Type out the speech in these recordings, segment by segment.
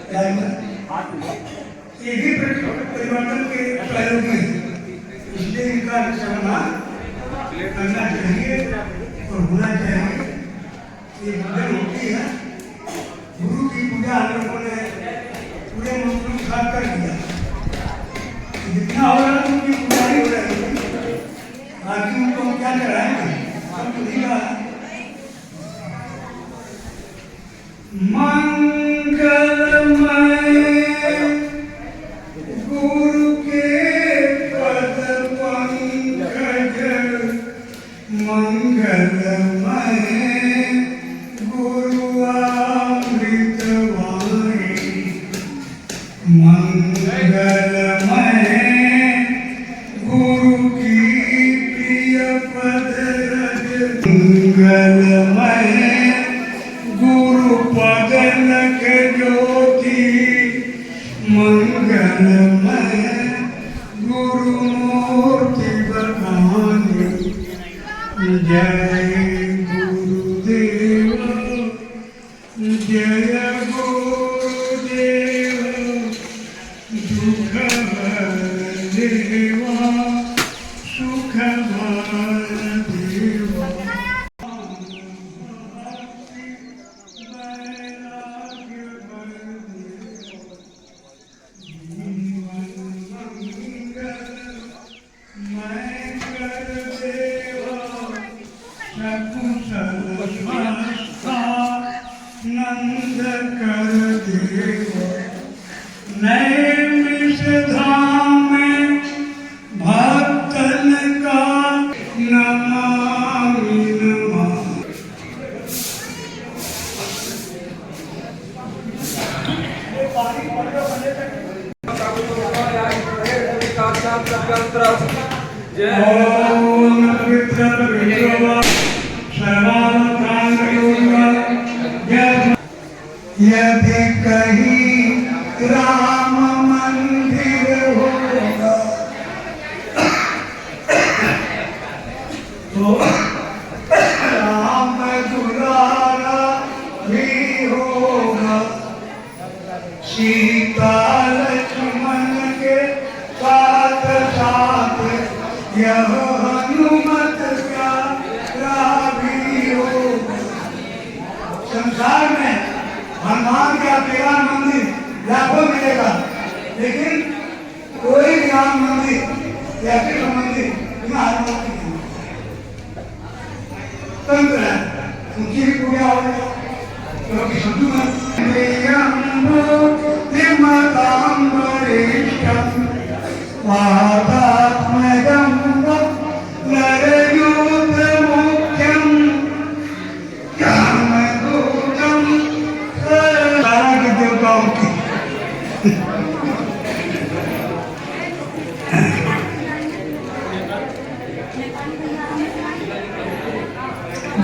ये भी परिवर्तन के प्रयोग में, इसलिए इनका समाधान करना चाहिए और होना चाहिए। ये पूजन होती है, गुरु की पूजा हम लोगों ने पूरे मंत्रों के साथ कर दिया। जितना हो रहा है उनकी पूजा ही हो रही है, बाकी उनको हम क्या कराएंगे, हम तो नहीं कहा। मंगलमय गुरु के पद पंकज, मंगलमय गुरु अमृत वाणी, मंगलमय गुरु की प्रिय पद रज, मंगलमय गुरु पदनक ज्योति, मंगलमय गुरु मूर्ति बखानी, जय गुरुदेव, जय गुरुदेव, दुख देवा सुख देवा। नंद कर देव नैमिष धाम में भक्तन का नमामि नमः। ओम पितृ विश्वा यदि कहीं राम मंदिर होगा तो राम दुलारा भी होगा, सीता लक्ष्मण के साथ साथ यह हनुमत प्यारा भी होगा। संसार में हनुमान का अकेला मंदिर लाखों मिलेगा, लेकिन कोई भी राम मंदिर या कृष्ण मंदिर बिना हनुमान की नहीं। तंत्र है, उनकी भी पूजा हो गई, क्योंकि शत्रु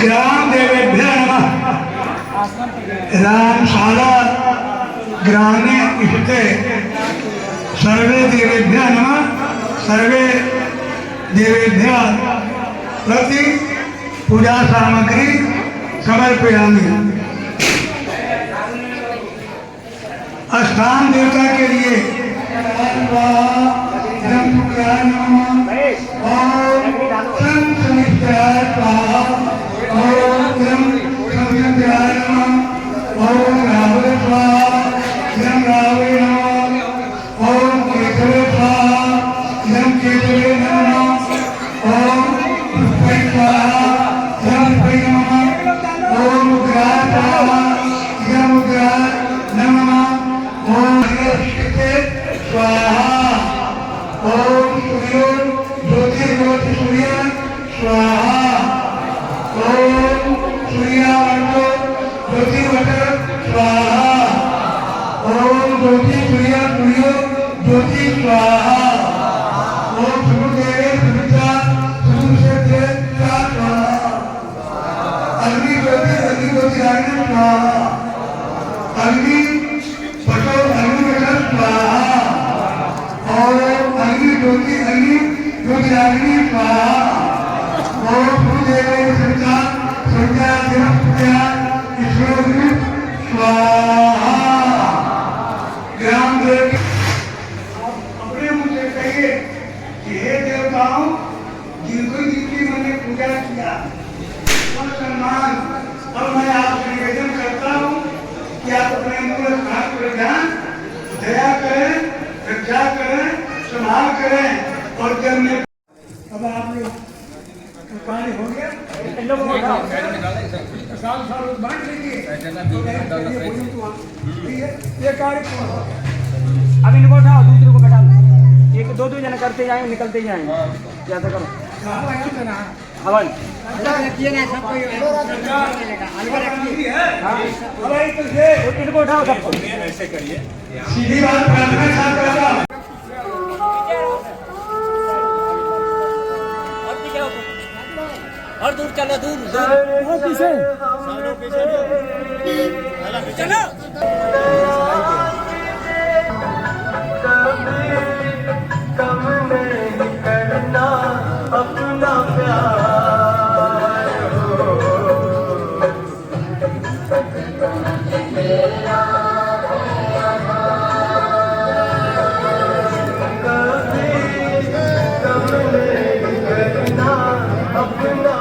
ग्राम देवेभ्य नमः। रामशाला ग्रामे स्थिते सर्वे देवेभ्य नमः। सर्वे देवेभ्य प्रति पूजा सामग्री समर्पयामि। स्थान देवता के लिए करें और जब मैं अब आप लोग पानी हो गया इन लोगों को साल बांट लीजिए ठीक है ये कार्य अब इनको उठाओ दूसरे को बैठा लो एक दो जन करते जाएंगे निकलते जाएंगे जैसा करो हवन इनको उठाओ सबको ऐसे करिए सीधी बात प्रार्थना साथ करना और दूर चलो दूर दूर पीछे चलो कम नहीं करना अपना प्यार कभी कम नहीं करना अपना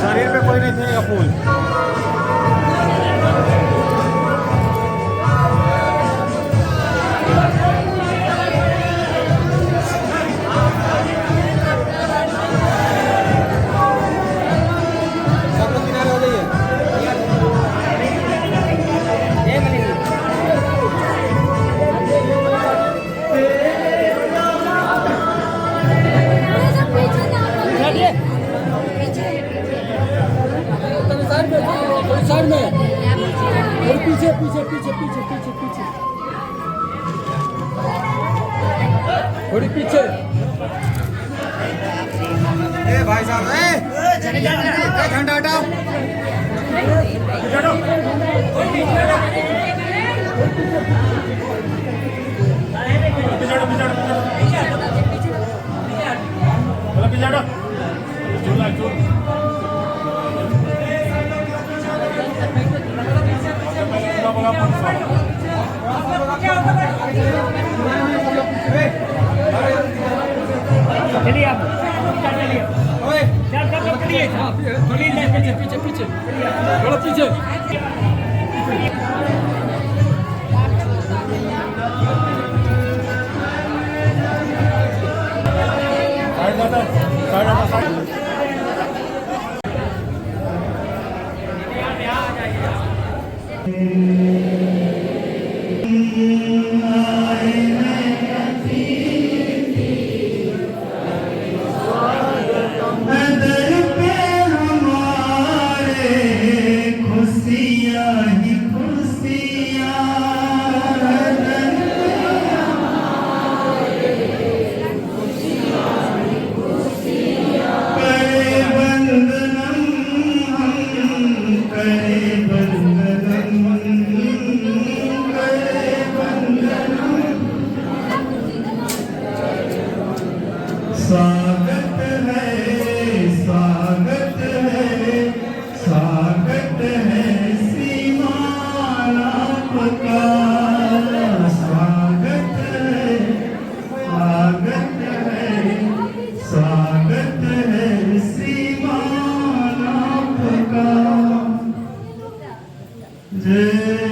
शरीर पे कोई नहीं देगा फूल साइड में और पीछे पीछे पीछे पीछे पीछे पीछे थोड़ी पीछे ए भाई साहब झंडा हटाओ चलिए आप चलिए चलिए पीछे पीछे पीछे थोड़ा पीछे स्वागत है स्वागत है सीमाला का स्वागत है स्वागत है सीमाला का जय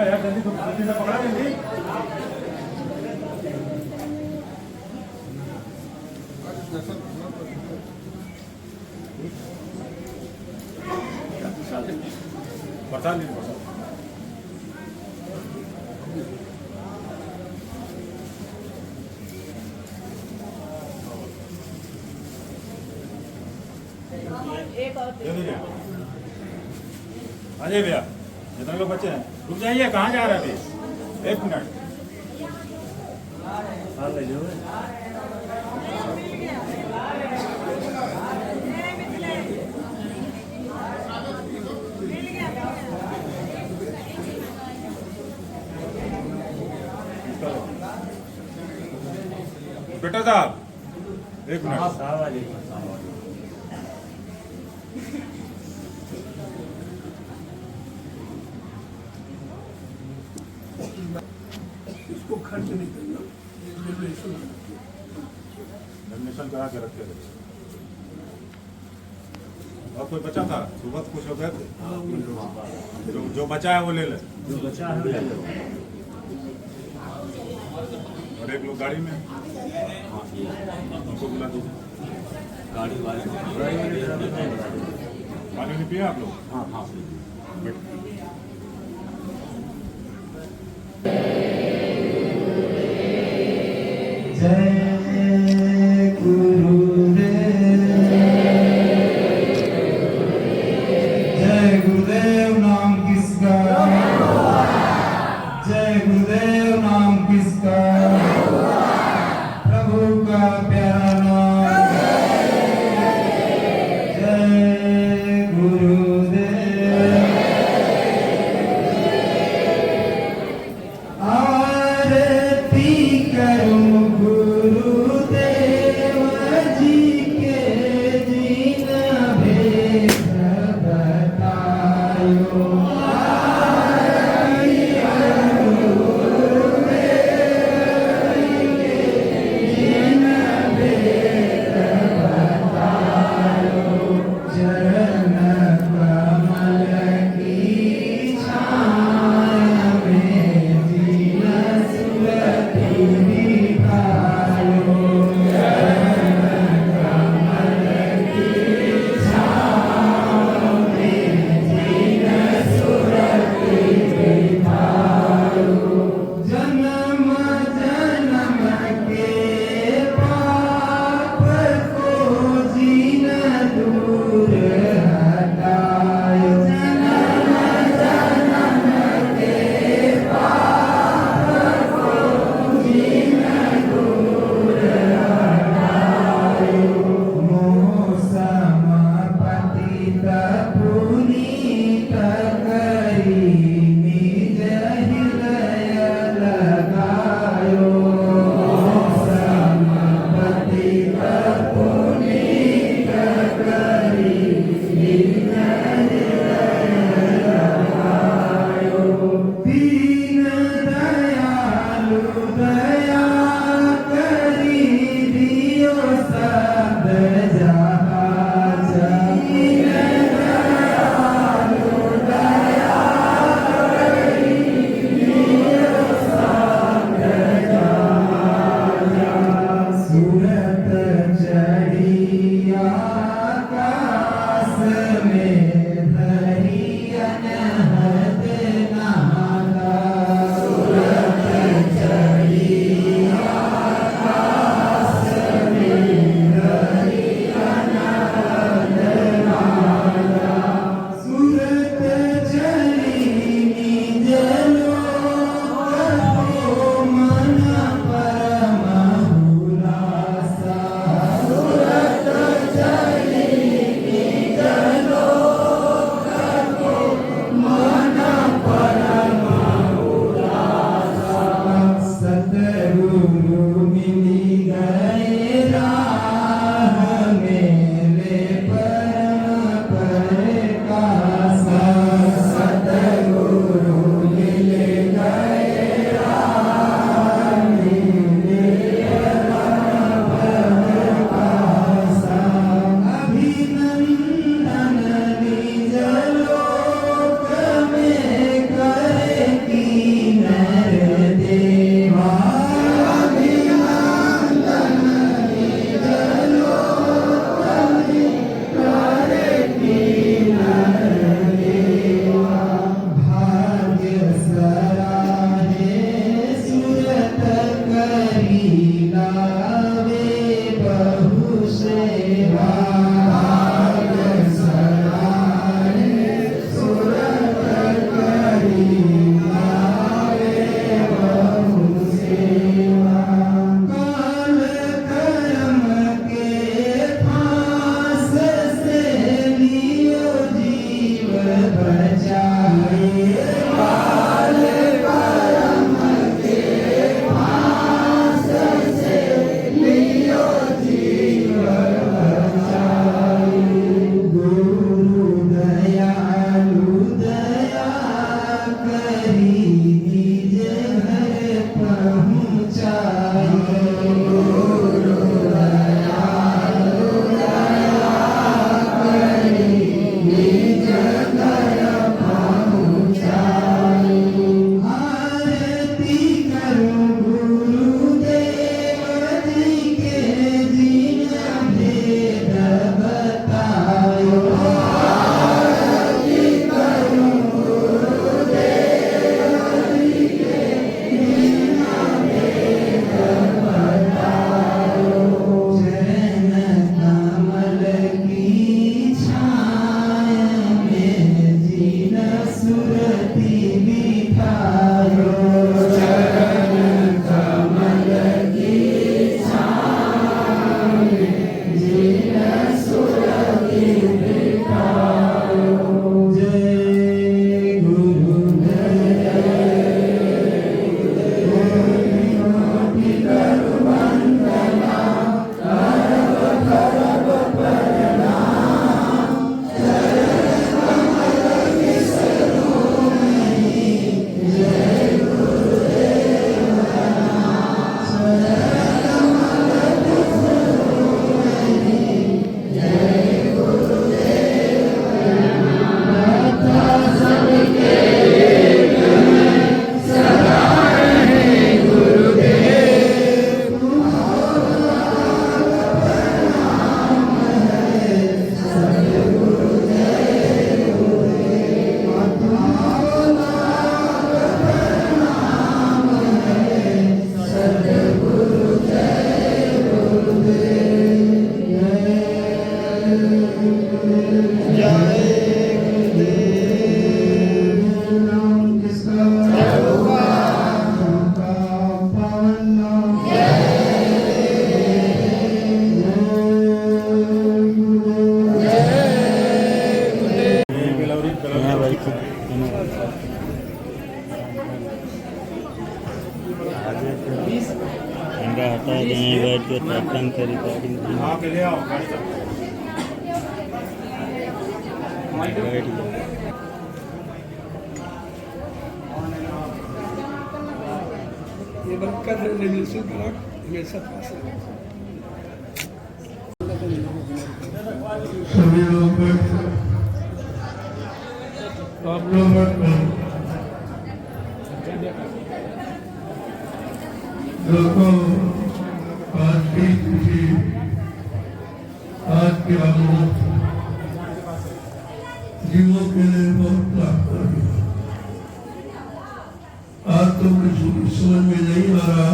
यार जल्दी से पकड़ा जल्दी बरसात नहीं बरसात अजय भैया जितने लोग बच्चे हैं रुक जाइए कहाँ जा रहे हैं अभी 1 मिनट ले लो बेटा साहब एक मिनट। इसको खर्च नहीं करना, डोनेशन करा के रखे थे। और कोई बचा था सुबह कुछ हो गए थे? जो बचा है वो ले ले। जो बचा है ले लो। और एक लोग गाड़ी में उनको बुला दीजिए। गाड़ी वाले पानी नहीं पिया आप लोग? हाँ हाँ जय गुरुदेव, जय गुरुदेव नाम किसका, जय गुरुदेव नाम किसका, प्रभु का प्यारा नाम, जय गुरुदेव। आरती करूं गुरुदेव जी के, जीना भेद बतायो। चरण कमल की छाया में जीना सुरति निभायो। चरण कमल की छाया में जीना सुरति निभायो। जन्म जन्म के पाप को जीना दूर हटायो। जन्म जन्म के पाप को जीना दूर हटायो। मोह सम पतित पुनीत करी निज हृदय लगायो। मोह सम पतित पुनीत करी निज हृदय लगायो। दीन दयालु दया करी दियो सब जहाज। दीन दयालु दया करी दियो सब जहाज। सूरत चढ़ी आकाश में धरी अनहद नादा। सूरत चढ़ी आकाश में धरी अनहद नादा। सूरत चढ़ी निज लोक को मन परम हुलासा। सूरत चढ़ी निज लोक को मन परम हुलासा। सतगुरु मिली गए राह मेरे परम प्रकाशा। सतगुरु मिल गए राह मेरे परम प्रकाशा। अभिनंदन निज लोक में करे कीनर देवा। अभिनंदन कैमरा हटा दें, बैठ के सत्संग से रिकॉर्डिंग की। हाँ के ले आओ गाड़ी चल। बैठ जाओ। ये बरकत है नबी से बरक हमेशा पास है। सभी लोग बैठ आप लोग बैठ दोस्तों, आज की खुशी, आज की आमोद जीवों के लिए बहुत लाभकारी है। आज तो कुछ समझ में नहीं आ रहा,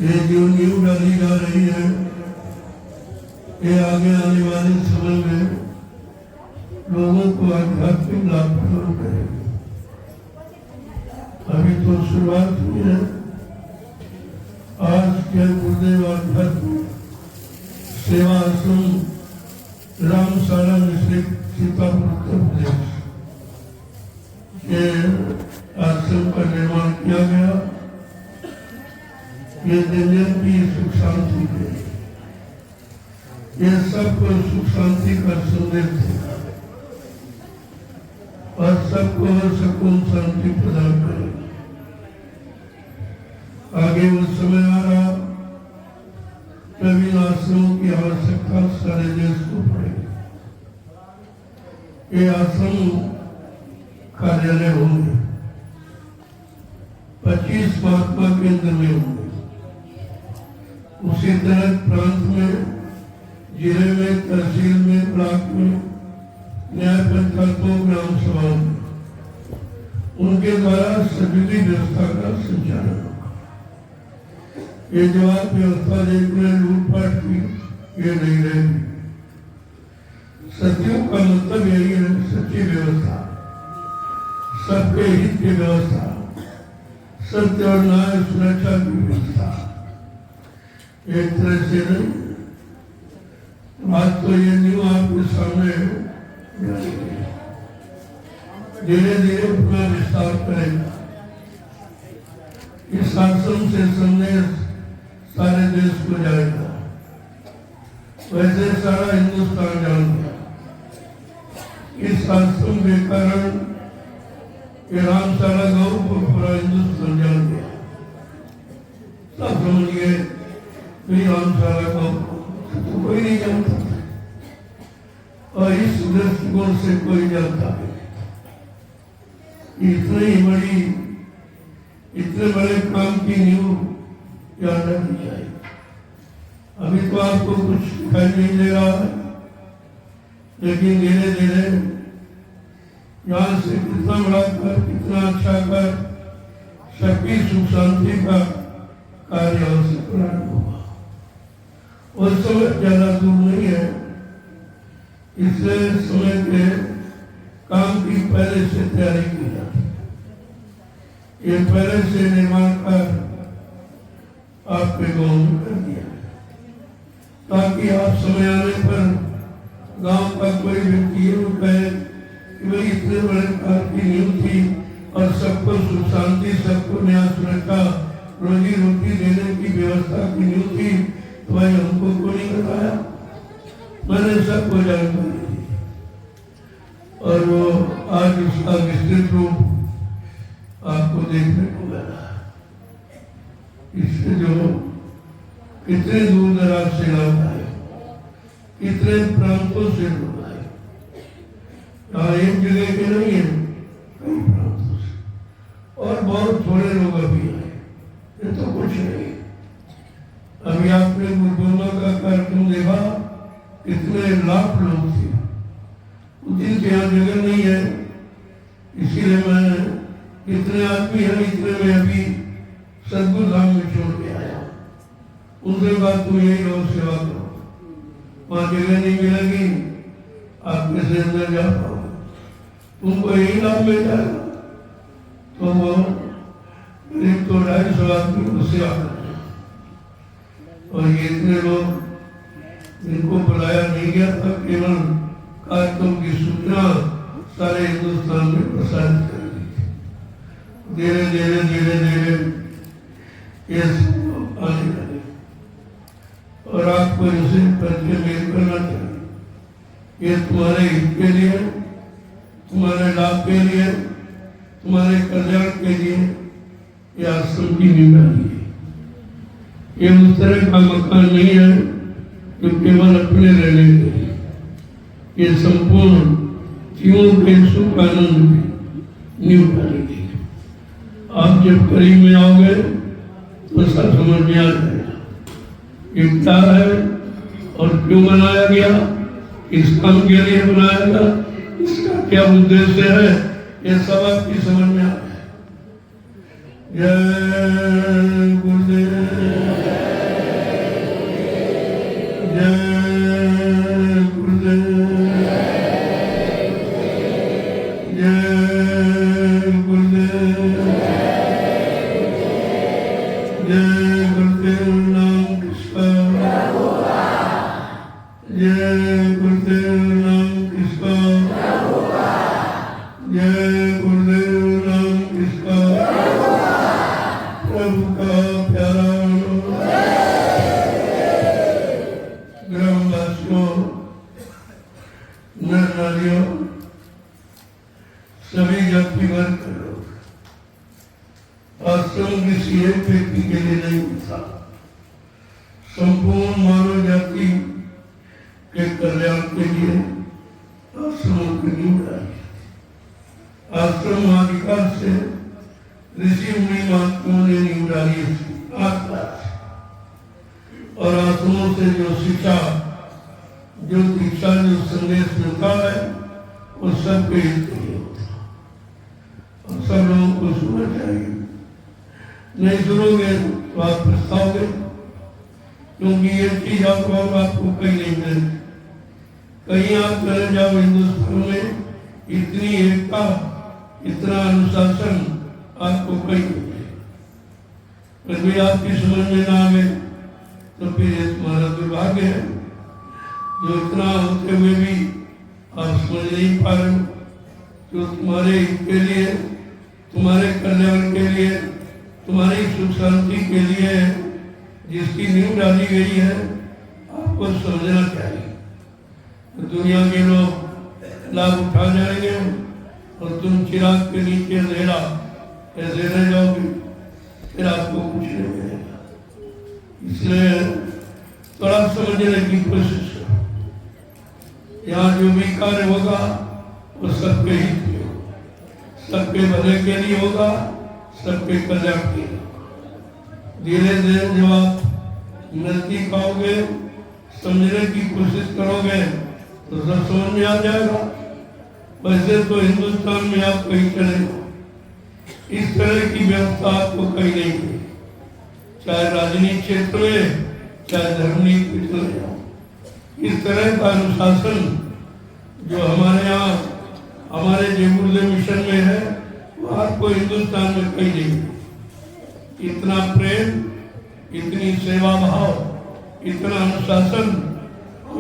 ये जो नींव डाली जा रही है ये आगे आने वाले समय में लोगों को आध्यात्मिक लाभ प्रदान करेगी। अभी तो शुरुआत हुई है। आज के गुरुदेव आध्यात्मिक सेवा आश्रम रामशाला में सीतापुर उत्तर प्रदेश के आश्रम का निर्माण किया गया। ये दुनिया की सुख शांति के, ये सबको सुख शांति का संदेश देगा और सबको सुकून शांति प्रदान करेगा। आगे वो समय आ रहा, प्रवीण आश्रमों की आवश्यकता सारे देश को पड़ेगी। ये आश्रम कार्यालय होंगे, 25 महात्मा केंद्र में होंगे। उसी तरह प्रांत में, जिले में, तहसील में, ब्लॉक में, न्याय पंचायतों, ग्राम सभाओं में उनके द्वारा सभी व्यवस्था का संचालन होगा। ये जवाब व्यवस्था देखने लूटपाट की ये नहीं रहेगी। सत्यों का मतलब यही है, सच्ची व्यवस्था, सबके हित की व्यवस्था, सत्य और न्याय सुरक्षा की व्यवस्था। एक तरह से नहीं, बात तो ये न्यू आपके सामने धीरे धीरे अपना विस्तार करेगा। इस आश्रम से संदेश सारे देश को जाएगा, वैसे सारा हिंदुस्तान जानेगा। इस आश्रम के कारण ये रामशाला गांव को पूरा हिंदुस्तान जान गया। सब समझ गए रामशाला गांव तो कोई नहीं जानता और इस दृष्टिकोण से कोई जानता है। इतने बड़े काम की नींव याद रखनी चाहिए। अभी तो आपको कुछ दिखाई नहीं दे रहा है, लेकिन धीरे धीरे यहाँ से कितना बड़ा कर, कितना अच्छा कर, सबकी सुख शांति का कार्य अवश्य प्रारंभ होगा। और समय ज्यादा दूर नहीं है, इसलिए समय के काम की पहले से तैयारी की जाती है। ये पहले से निर्माण कर आपके गांव में कर दिया ताकि आप समय आने पर गांव का कोई व्यक्ति ये कहे कि भाई इतने बड़े काम की नींव थी और सबको सुख शांति, सबको न्याय सुरक्षा, रोजी रोटी देने की व्यवस्था की नींव थी, तो भाई हमको को नहीं बताया। मैंने सबको जानकारी दी और वो आज उसका विस्तृत रूप आपको देखने को मिला। इससे जो कितने दूर दराज से लोग आए, कितने प्रांतों से लोग आए, यहाँ एक जगह के नहीं है, कई प्रांतों से, और बहुत थोड़े लोग अभी आए। ये तो कुछ नहीं। अभी आपने गुरुद्वारा का कार्यक्रम देखा, कितने लाख लोग थे। जिनके यहाँ जगह नहीं है, इसीलिए मैं इतने आदमी है, इतने में अभी सदगुरु धाम में छोड़ के आया। उनसे बात तुम यही लोग सेवा करो, वहां जगह नहीं मिलेगी, आप कैसे अंदर जा पाओगे, तुमको यही लाभ मिल जाएगा। तो वो करीब तो 250 आदमी को सेवा करते, और ये इतने लोग जिनको बुलाया नहीं गया था, केवल कार्यक्रम की सूचना सारे हिंदुस्तान में प्रसारित कर दी थी। धीरे धीरे धीरे धीरे ये आने लगे और आपको इनसे परिचय मेल करना चाहिए। ये तुम्हारे हित के लिए, तुम्हारे लाभ के लिए, तुम्हारे कल्याण के लिए ये आश्रम की निगरानी है। ये उस तरह का मकान नहीं है जो केवल अपने रहने के लिए, ये संपूर्ण जीवों के सुख आनंद की नींव डालेगी। आप जब करीब में आओगे तो सब समझ में आ जाएगा ये क्या है और क्यों बनाया गया, किस काम के लिए बनाया गया, इसका क्या उद्देश्य है, ये सब आपकी समझ में आ जाएगा। जय गुरुदेव, जय गुरुदेव, जय गुरुदेव, जय गुरुदेव नाम किसका, जय गुरुदेव नाम किसका, जय गुरुदेव नाम किसका, प्रभु का प्यारा ग्रामवासियों, नर नारियों, सभी जाति वर्ग के लोग, आश्रम किसी एक व्यक्ति के लिए नहीं होता, संपूर्ण मानव जाति के कल्याण के लिए आश्रमों की नींव डाली। आश्रम अधिकार से ऋषि मुनि महात्माओं ने नींव डाली और आश्रमों से जो शिक्षा, जो दीक्षा, जो संदेश मिलता है वो सबके हित के लिए होता है और सब लोगों को सुनना चाहिए। नहीं सुनोगे तो आप पछताओगे, क्योंकि ये चीज आपको कहीं नहीं मिलेगी। कहीं आप चले जाओ हिंदुस्तान में, इतनी एकता, इतना अनुशासन आपको कहीं नहीं मिलेगा। फिर भी आपकी समझ में ना आवे तो फिर ये तुम्हारा दुर्भाग्य है, जो इतना होते हुए भी आप समझ नहीं पा रहे हो। जो तुम्हारे हित के लिए, तुम्हारे कल्याण के लिए, तुम्हारी सुख शांति के लिए जिसकी नींव डाली गई है, आपको समझना चाहिए। तो दुनिया के लोग लाभ उठा जाएंगे और तुम चिराग के नीचे अंधेरा ऐसे रह जाओगे, फिर आपको कुछ नहीं मिलेगा। इसलिए थोड़ा समझने की कोशिश करो। यहाँ जो भी कार्य होगा वो सबके हित में होगा, सबके भले के लिए होगा, सबके कल्याण के लिए। धीरे धीरे जब आप नजदीक आओगे, समझने की कोशिश करोगे तो सब समझ में आ जाएगा। वैसे तो हिंदुस्तान में आप कहीं चले, इस तरह की व्यवस्था आपको कहीं नहीं मिलेगी, चाहे राजनीतिक क्षेत्र में, चाहे धर्मनीति में। इस तरह का अनुशासन जो हमारे यहाँ, हमारे जयपुर मिशन में है, वो आपको हिंदुस्तान में कहीं नहीं मिलेगी। इतना प्रेम, इतनी सेवा भाव, इतना अनुशासन,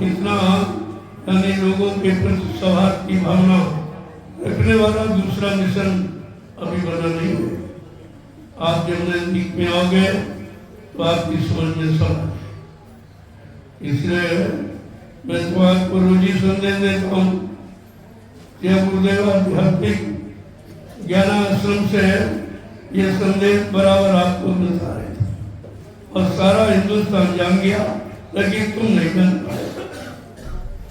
इतना यानी लोगों के प्रति सौहार्द की भावना रखने वाला दूसरा मिशन अभी बना नहीं है। आप जब नजदीक में आओगे तो आपकी समझ में सब आए। इसलिए मैं तो आपको रोजी संदेश देता हूँ। यह गुरुदेव आध्यात्मिक ज्ञान आश्रम से ये संदेश बराबर आपको मिलता है और सारा हिंदुस्तान जान गया, लेकिन तुम नहीं जान पाए।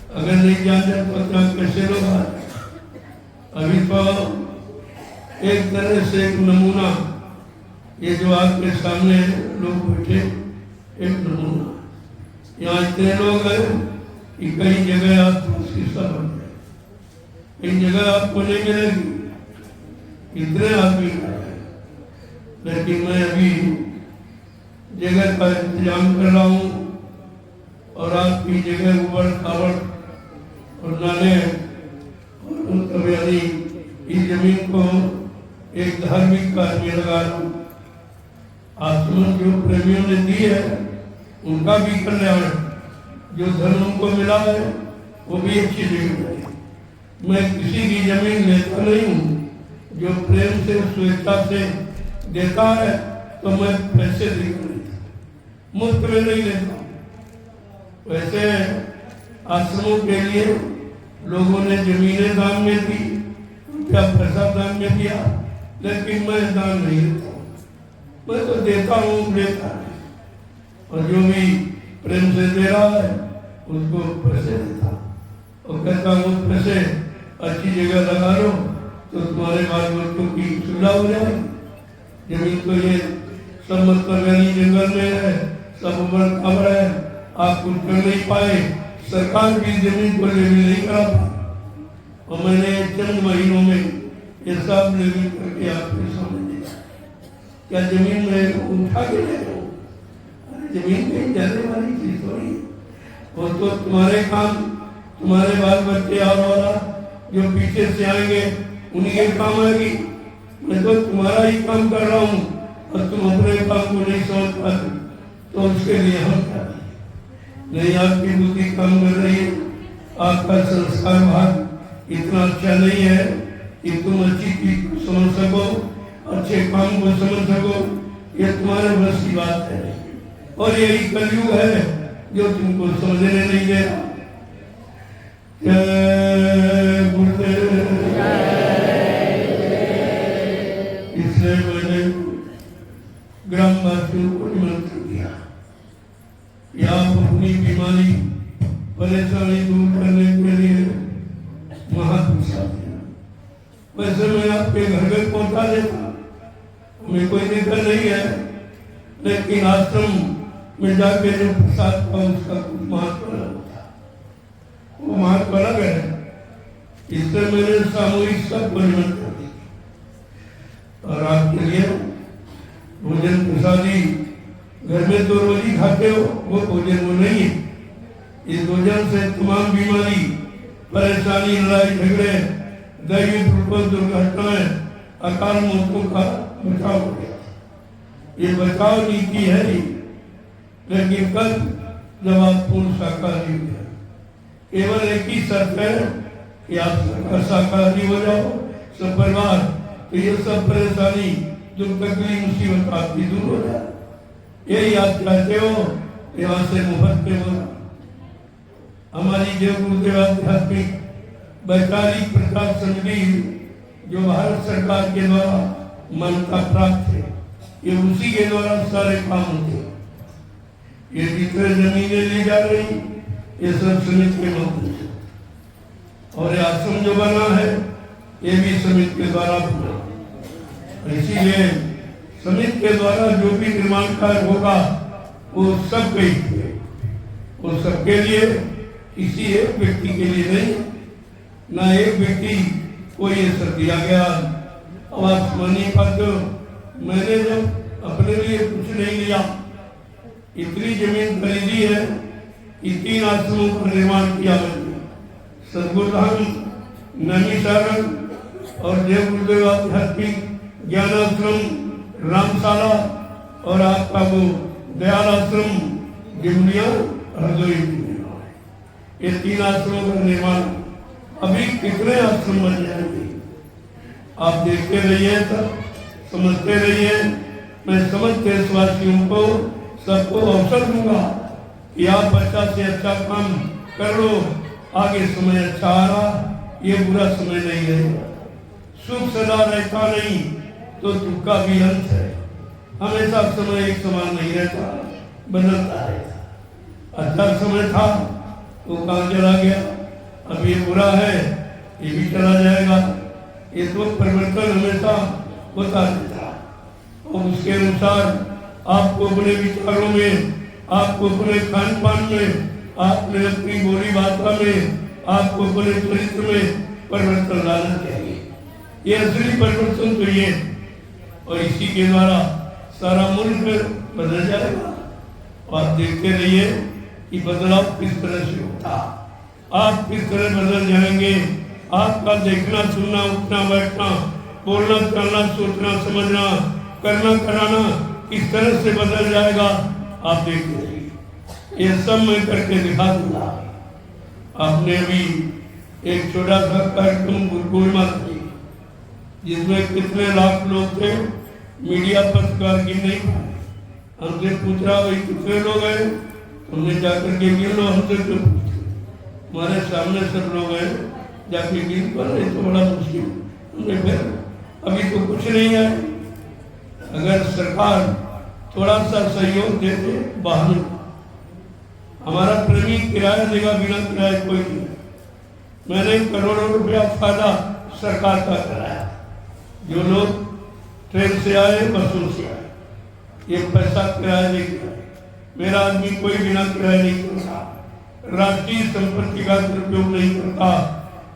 अगर नहीं जानते तो क्या कैसे लोग आए? अभी तो एक तरह से एक नमूना, ये जो आपके सामने लोग बैठे, एक नमूना। यहाँ इतने लोग हैं कि कई जगह आप शीशा बन गए, कई जगह आपको नहीं मिलेगी, इतने आदमी आए। लेकिन मैं अभी जगह का इंतजाम कर रहा हूँ और आपकी जगह उबड़ खाबड़ और नाले और यानी इस जमीन को एक धार्मिक कार्य में लगा दूं। आश्रम जो प्रेमियों ने दी है उनका भी कल्याण, जो धन उनको मिला है वो भी अच्छी जमीन है। मैं किसी की जमीन लेता नहीं हूँ, जो प्रेम से स्वेच्छा से देता है तो तो मैं पैसे देकर लेता, मुफ्त में नहीं लेता। वैसे आश्रमों के लिए लोगों ने जमीनें दान में दी, क्या पैसा दान में दिया, लेकिन मैं दान नहीं देता। मैं तो देता हूँ, लेता है, और जो भी प्रेम से दे रहा है उसको पैसे देता और कहता हूँ पैसे अच्छी जगह लगा लो तो तुम्हारे बाल बच्चों की सुविधा हो जाएगी। जमीन तो ये सब मतलब जंगल में है, सब उम्र खबर है, आप कुछ कर नहीं पाए, सरकार की जमीन को लेवी नहीं करा पाई और मैंने चंद महीनों में ये सब लेवी करके आपके सामने दिया। क्या जमीन में उठा के ले जाओ? अरे जमीन कहीं जाने वाली चीज थोड़ी है, वो तो तुम्हारे काम, तुम्हारे बाल बच्चे और वाला जो पीछे से आएंगे उन्हीं के काम आएगी। मैं तो तुम्हारा ही काम कर रहा हूँ और तुम अपने काम को नहीं समझ पाते, तो उसके लिए हम क्या नहीं, आपकी बुद्धि काम कर रही है, आपका संस्कार भाग इतना अच्छा नहीं है कि तुम अच्छी चीज समझ सको, अच्छे काम को समझ सको, ये तुम्हारे बस की बात है। और यही कलयुग है जो तुमको समझने नहीं दे रहा। इसलिए मैंने ग्रामवासियों को निमंत्रण दिया कि आप अपनी बीमारी परेशानी दूर करने के लिए महाप्रसाद देना। वैसे मैं आपके घर में पहुंचा देता, हमें कोई दिक्कत नहीं है, लेकिन आश्रम में जाके जो प्रसाद का उसका कुछ महत्व होता, वो महत्व अलग है। इससे मैंने सामूहिक सबको निमंत्रण दिया और आपके लिए भोजन प्रसादी घर में तो रोज ही खाते हो, वो भोजन वो नहीं है। इस भोजन से तमाम बीमारी, परेशानी, लड़ाई झगड़े, दैवीय दुर्घटनाएं, अकाल मौतों का बचाव हो गया। ये बचाव नीति है ही, लेकिन कल जब आप पूर्ण शाकाहारी हो जाए, केवल एक ही शर्त है कि आप शाकाहारी हो जाओ सब परिवार, तो ये सब परेशानी जो तकलीफ मुसीबत आपकी दूर हो जाए। यही आप चाहते हो, यहाँ से मुफ्त में बोला। हमारी जो गुरुदेव आध्यात्मिक वैचारिक प्रचार समिति जो भारत सरकार के द्वारा मान्यता प्राप्त है, ये उसी के द्वारा सारे काम होते। ये जितने जमीनें ली जा रही ये सब समिति के माध्यम से, और ये आश्रम जो बना है ये भी समिति के द्वारा बना। इसीलिए समिति के द्वारा जो भी निर्माण कार्य होगा वो सबके लिए, वो सबके लिए, किसी एक व्यक्ति के लिए नहीं। ना एक व्यक्ति को ये सब दिया गया। अब आप मानिए पाते हो, मैंने जब अपने लिए कुछ नहीं लिया, इतनी जमीन खरीदी है कि 3 आश्रमों का निर्माण किया मैंने, सदगुरुधाम, नैमिषारण्य और देव गुरुदेव आध्यात्मिक ज्ञानाश्रम, रामशाला और आपका वो दयाल आश्रम डिमनिया हरदोई। ये 3 आश्रमों का निर्माण, अभी कितने आश्रम बन जाएंगे आप देखते रहिए, सब समझते रहिए। मैं समस्त देशवासियों को सबको अवसर दूंगा कि आप अच्छा से अच्छा काम कर लो। आगे समय अच्छा आ रहा, ये बुरा समय नहीं रहेगा। सुख सदा रहता नहीं तो दुख का भी अंत है। हमेशा समय एक समान नहीं रहता, बदलता रहता। अच्छा समय था वो कहाँ चला गया, अब ये बुरा है ये भी चला जाएगा। ये तो परिवर्तन हमेशा होता रहता और उसके अनुसार आपको अपने विचारों में, आपको अपने खान पान में, आपने अपनी बोली भाषा में, आपको अपने चरित्र में परिवर्तन लाना चाहिए। ये असली परिवर्तन तो ये, और इसी के द्वारा सारा मुल्क बदल जाएगा। और देखते रहिए कि बदलाव किस तरह से होता, आप किस तरह बदल जाएंगे। आपका देखना, सुनना, उठना, बैठना, बोलना, चलना, सोचना, समझना, करना, कराना किस तरह से बदल जाएगा आप देखते रहिए। ये सब मैं करके दिखा दूंगा। आपने अभी एक छोटा सा कार्यक्रम पूर्णिमा की, जिसमें कितने लाख लोग थे मीडिया पत्रकार गिन नहीं पाए। हमसे पूछ रहा भाई कितने लोग हैं, हमने जाकर के गिन लो, हमसे क्यों पूछते? हमारे सामने सब लोग हैं, जाके गिन पर नहीं तो बड़ा मुश्किल। हमने फिर अभी तो कुछ नहीं है, अगर सरकार थोड़ा सा सहयोग देते वाहनों, हमारा प्रेमी किराया देगा, बिना किराए कोई नहीं। मैंने करोड़ों रुपया फायदा सरकार का कराया। जो लोग ट्रेन से आए, बसों से आए, एक पैसा किराया नहीं किया। मेरा आदमी कोई बिना किराया नहीं करता, राष्ट्रीय संपत्ति का दुरुपयोग नहीं करता।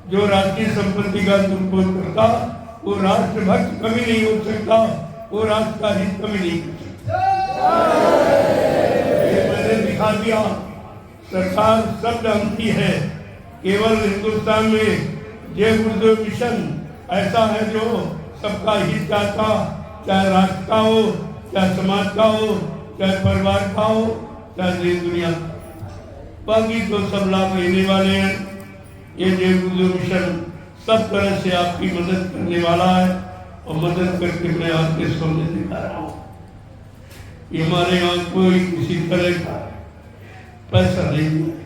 जो राष्ट्रीय संपत्ति का दुरुपयोग करता वो राष्ट्रभक्त कभी नहीं हो सकता, वो राष्ट्र का हित कभी नहीं कर सकता। ये मैंने दिखा दिया। सरकार सब जानती है, केवल हिंदुस्तान में जय गुरुदेव मिशन ऐसा है जो सबका हित चाहता, चाहे राष्ट्र का हो, चाहे समाज का हो, चाहे परिवार का हो, चाहे देश दुनिया का। बाकी तो सब लाभ लेने वाले हैं। ये जय गुरुदेव मिशन सब तरह से आपकी मदद करने वाला है और मदद करके मैं आपके सामने दिखा रहा हूँ। ये हमारे यहाँ कोई किसी तरह का पैसा नहीं है।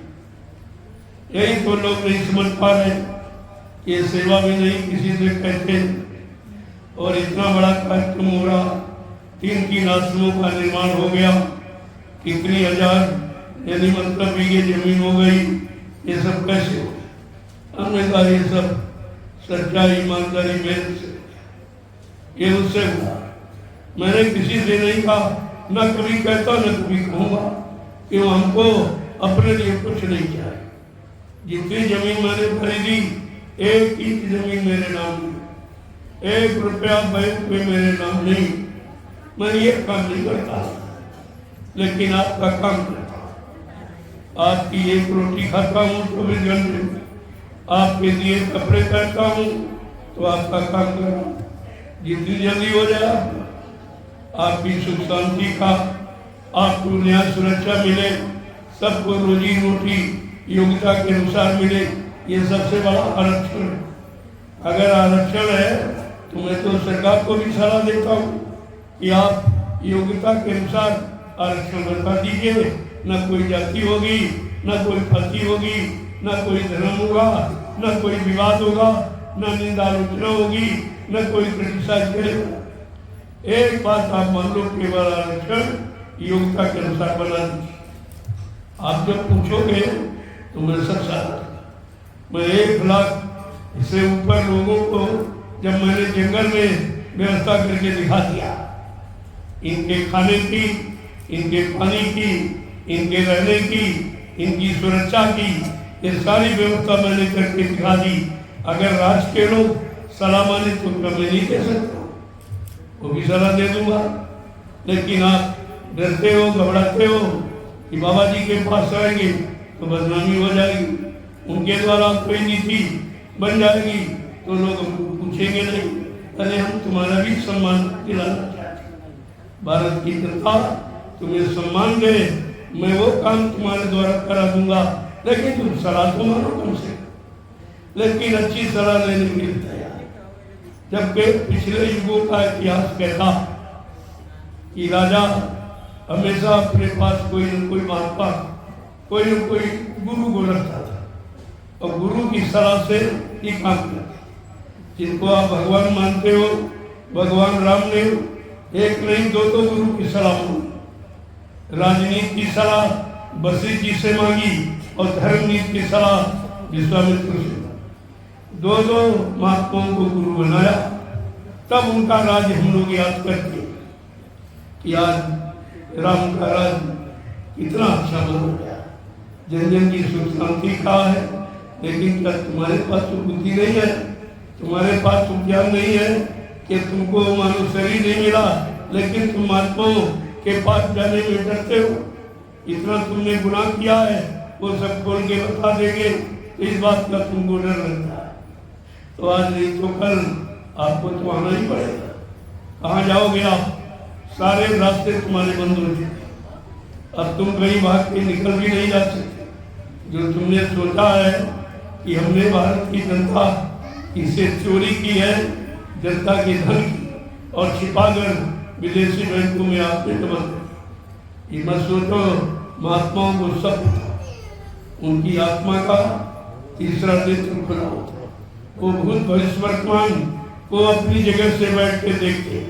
यही तो लोग नहीं समझ पा रहे, ये सेवा भी नहीं किसी से कहते। और इतना बड़ा कार्यक्रम हो रहा, 3 आश्रमों का निर्माण हो गया, कितनी हजार यदि मतलब ये जमीन हो गई, ये सब कैसे हो? हमने कहा ये सब सच्चाई ईमानदारी मेहनत से, ये उससे हुआ। मैंने किसी से नहीं कहा, न कभी कहता न कभी कहूँगा कि हमको अपने लिए कुछ नहीं चाहिए। जितनी जमीन मैंने खरीदी, 1 इंच जमीन मेरे नाम नहीं, 1 रुपया बैंक में मेरे नाम नहीं। मैं ये काम नहीं करता, लेकिन आपका काम करता हूँ। आपकी 1 रोटी खाता हूँ 24 घंटे, आपके लिए कपड़े पहनता हूँ, तो आपका काम कर रहा हूँ। जितनी जल्दी हो जाए आपकी सुख शांति का, आपको न्याय सुरक्षा मिले, सबको रोजी रोटी योग्यता के अनुसार मिले, ये सबसे बड़ा आरक्षण है। अगर आरक्षण है तो मैं तो सरकार को भी सलाह देता हूँ कि आप योग्यता के अनुसार आरक्षण बता दीजिए। न कोई जाति होगी, न कोई फंसी होगी, न कोई धर्म होगा, न कोई विवाद होगा, न निंदा आलोचना होगी, न कोई क्रिटिसाइज करेगा। एक बात आप मान लो, केवल आरक्षण योग्यता के अनुसार बना दीजिए। आप जब पूछोगे तो मैं सब साथ, मैं 1 लाख से ऊपर लोगों को जब मैंने जंगल में व्यवस्था करके दिखा दिया, इनके खाने की, इनके पानी की, इनके रहने की, इनकी सुरक्षा की, ये सारी व्यवस्था मैंने करके दिखा दी। अगर राज्य के लोग सलाह माने तो मैं नहीं दे सकता, वो भी सलाह दे दूंगा। लेकिन आप डरते हो, घबराते हो कि बाबा जी के पास आएंगे तो बदनामी हो जाएगी, उनके द्वारा कोई नीति बन जाएगी तो लोग पूछेंगे नहीं, अरे हम तुम्हारा भी सम्मान दिलाना चाहते हैं। भारत की जनता तुम्हें सम्मान दे, मैं वो काम तुम्हारे द्वारा करा दूंगा, लेकिन तुम सलाह तो मानो कम से। लेकिन अच्छी सलाह लेने के लिए तैयार। जबकि पिछले युगों का इतिहास कहता कि राजा हमेशा अपने पास कोई न कोई महात्मा, कोई न कोई गुरु को रखता था और गुरु की सलाह से ये काम करते। जिनको आप भगवान मानते हो, भगवान राम ने 1 नहीं 2 गुरु की सलाह मांगी। राजनीति की सलाह वशिष्ठ जी से मांगी और धर्म नीति की सलाह विश्वामित्र से। 2 महात्माओं को गुरु बनाया, तब उनका राज हम लोग याद करते कि आज राम का राज कितना अच्छा बन गया, जन जन की सुख शांति का है। लेकिन क्या तुम्हारे पास तो बुद्धि नहीं है, तुम्हारे पास तो ज्ञान नहीं है कि तुमको मानो शरीर नहीं मिला, लेकिन तुम महात्माओं के पास जाने में डरते हो। इतना तुमने गुनाह किया है, वो सब खोल के बता देंगे, इस बात का तुमको डर लगता है। तो आज नहीं तो कल आपको तो आना ही पड़ेगा। कहाँ जाओगे आप? सारे रास्ते तुम्हारे बंद हो चुके, अब तुम कहीं भाग के निकल भी नहीं जा सकते। जो तुमने सोचा है कि हमने भारत की जनता इसे चोरी की है, जनता के धन की, और छिपाकर विदेशी बैंकों में आपने जमा कर, ये मत सोचो महात्माओं को सब उनकी आत्मा का तीसरा नेत्र खुला होता, वो भूत भविष्य वर्तमान को अपनी जगह से बैठ के देखते।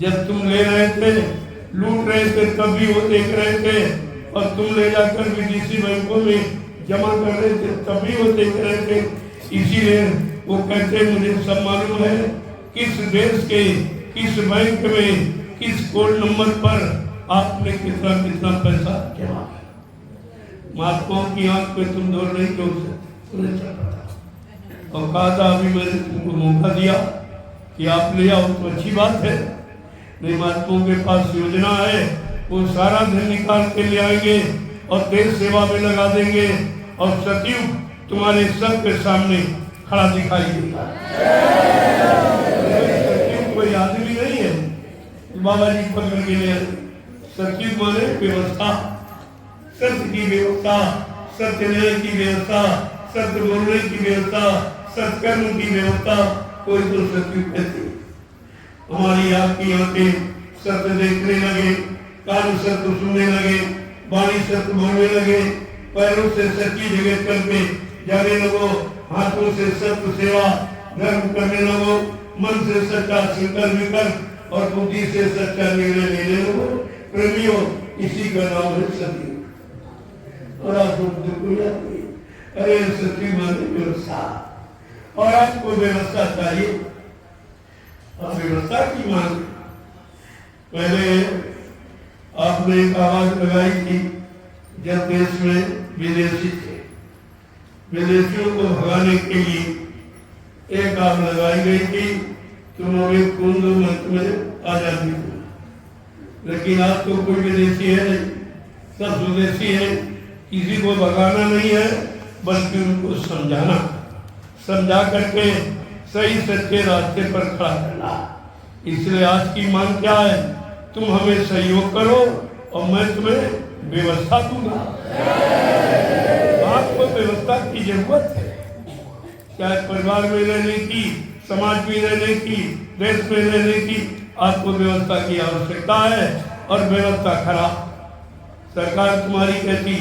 जब तुम ले रहे थे, लूट रहे थे, तब भी वो देख रहे थे, और तुम ले जाकर विदेशी बैंकों में जमा कर रहे थे, तब भी वो देख रहे थे। इसीलिए वो कहते मुझे सब मालूम है किस देश के किस बैंक में किस कोड नंबर पर आपने कितना कितना पैसा जमा किया। महात्माओं की आंख पे तुम दौड़ नहीं जोड़ सकते, उन्हें सब पता। और कहा था अभी मैंने तुमको मौका दिया कि आप ले आओ तो अच्छी बात है, नहीं महात्माओं के पास योजना है, वो सारा धन निकाल के ले आएंगे और देश सेवा में लगा देंगे, और सचिव तुम्हारे सबके सामने खड़ा दिखाई देगा। सचिव कोई आदमी नहीं है बाबा जी पकड़ के ले, सचिव माने व्यवस्था, सत्य की व्यवस्था, सत्य न्याय की व्यवस्था, सत्य बोलने की व्यवस्था, सत्कर्म की व्यवस्था, कोई तो सचिव कहते। हमारी आपकी आंखें सत्य देखने लगे, कान सत्य सुनने लगे, वाणी सत्य बोलने लगे, पैरों से सच्ची जगह चल पे जाने लगो, हाथों से सत्य सेवा धर्म करने लगो, मन से सच्चा संकल्प विकल्प और बुद्धि से सच्चा निर्णय लेने लगो। प्रेमियों, इसी का नाम है सत्य। और आप अरे सत्य माने व्यवस्था, और आपको व्यवस्था चाहिए, और व्यवस्था की मांग। पहले आपने एक आवाज लगाई थी जब देश में विदेशी थे, विदेशियों को भगाने के लिए एक आग लगाई गई थी, तुम हमें खून दो मैं तुम्हें आजादी दूं। लेकिन आज तो कोई विदेशी है नहीं, सब स्वदेशी है। किसी को भगाना नहीं है, बल्कि उनको समझाना, समझा करके सही सच्चे रास्ते पर खड़ा करना। इसलिए आज की मांग क्या है? तुम हमें सहयोग करो और मैं तुम्हें व्यवस्था दूंगा। आपको व्यवस्था की जरूरत है, चाहे परिवार में रहने की, समाज में रहने की, देश में रहने की, आपको व्यवस्था की आवश्यकता है। और व्यवस्था खराब, सरकार तुम्हारी कहती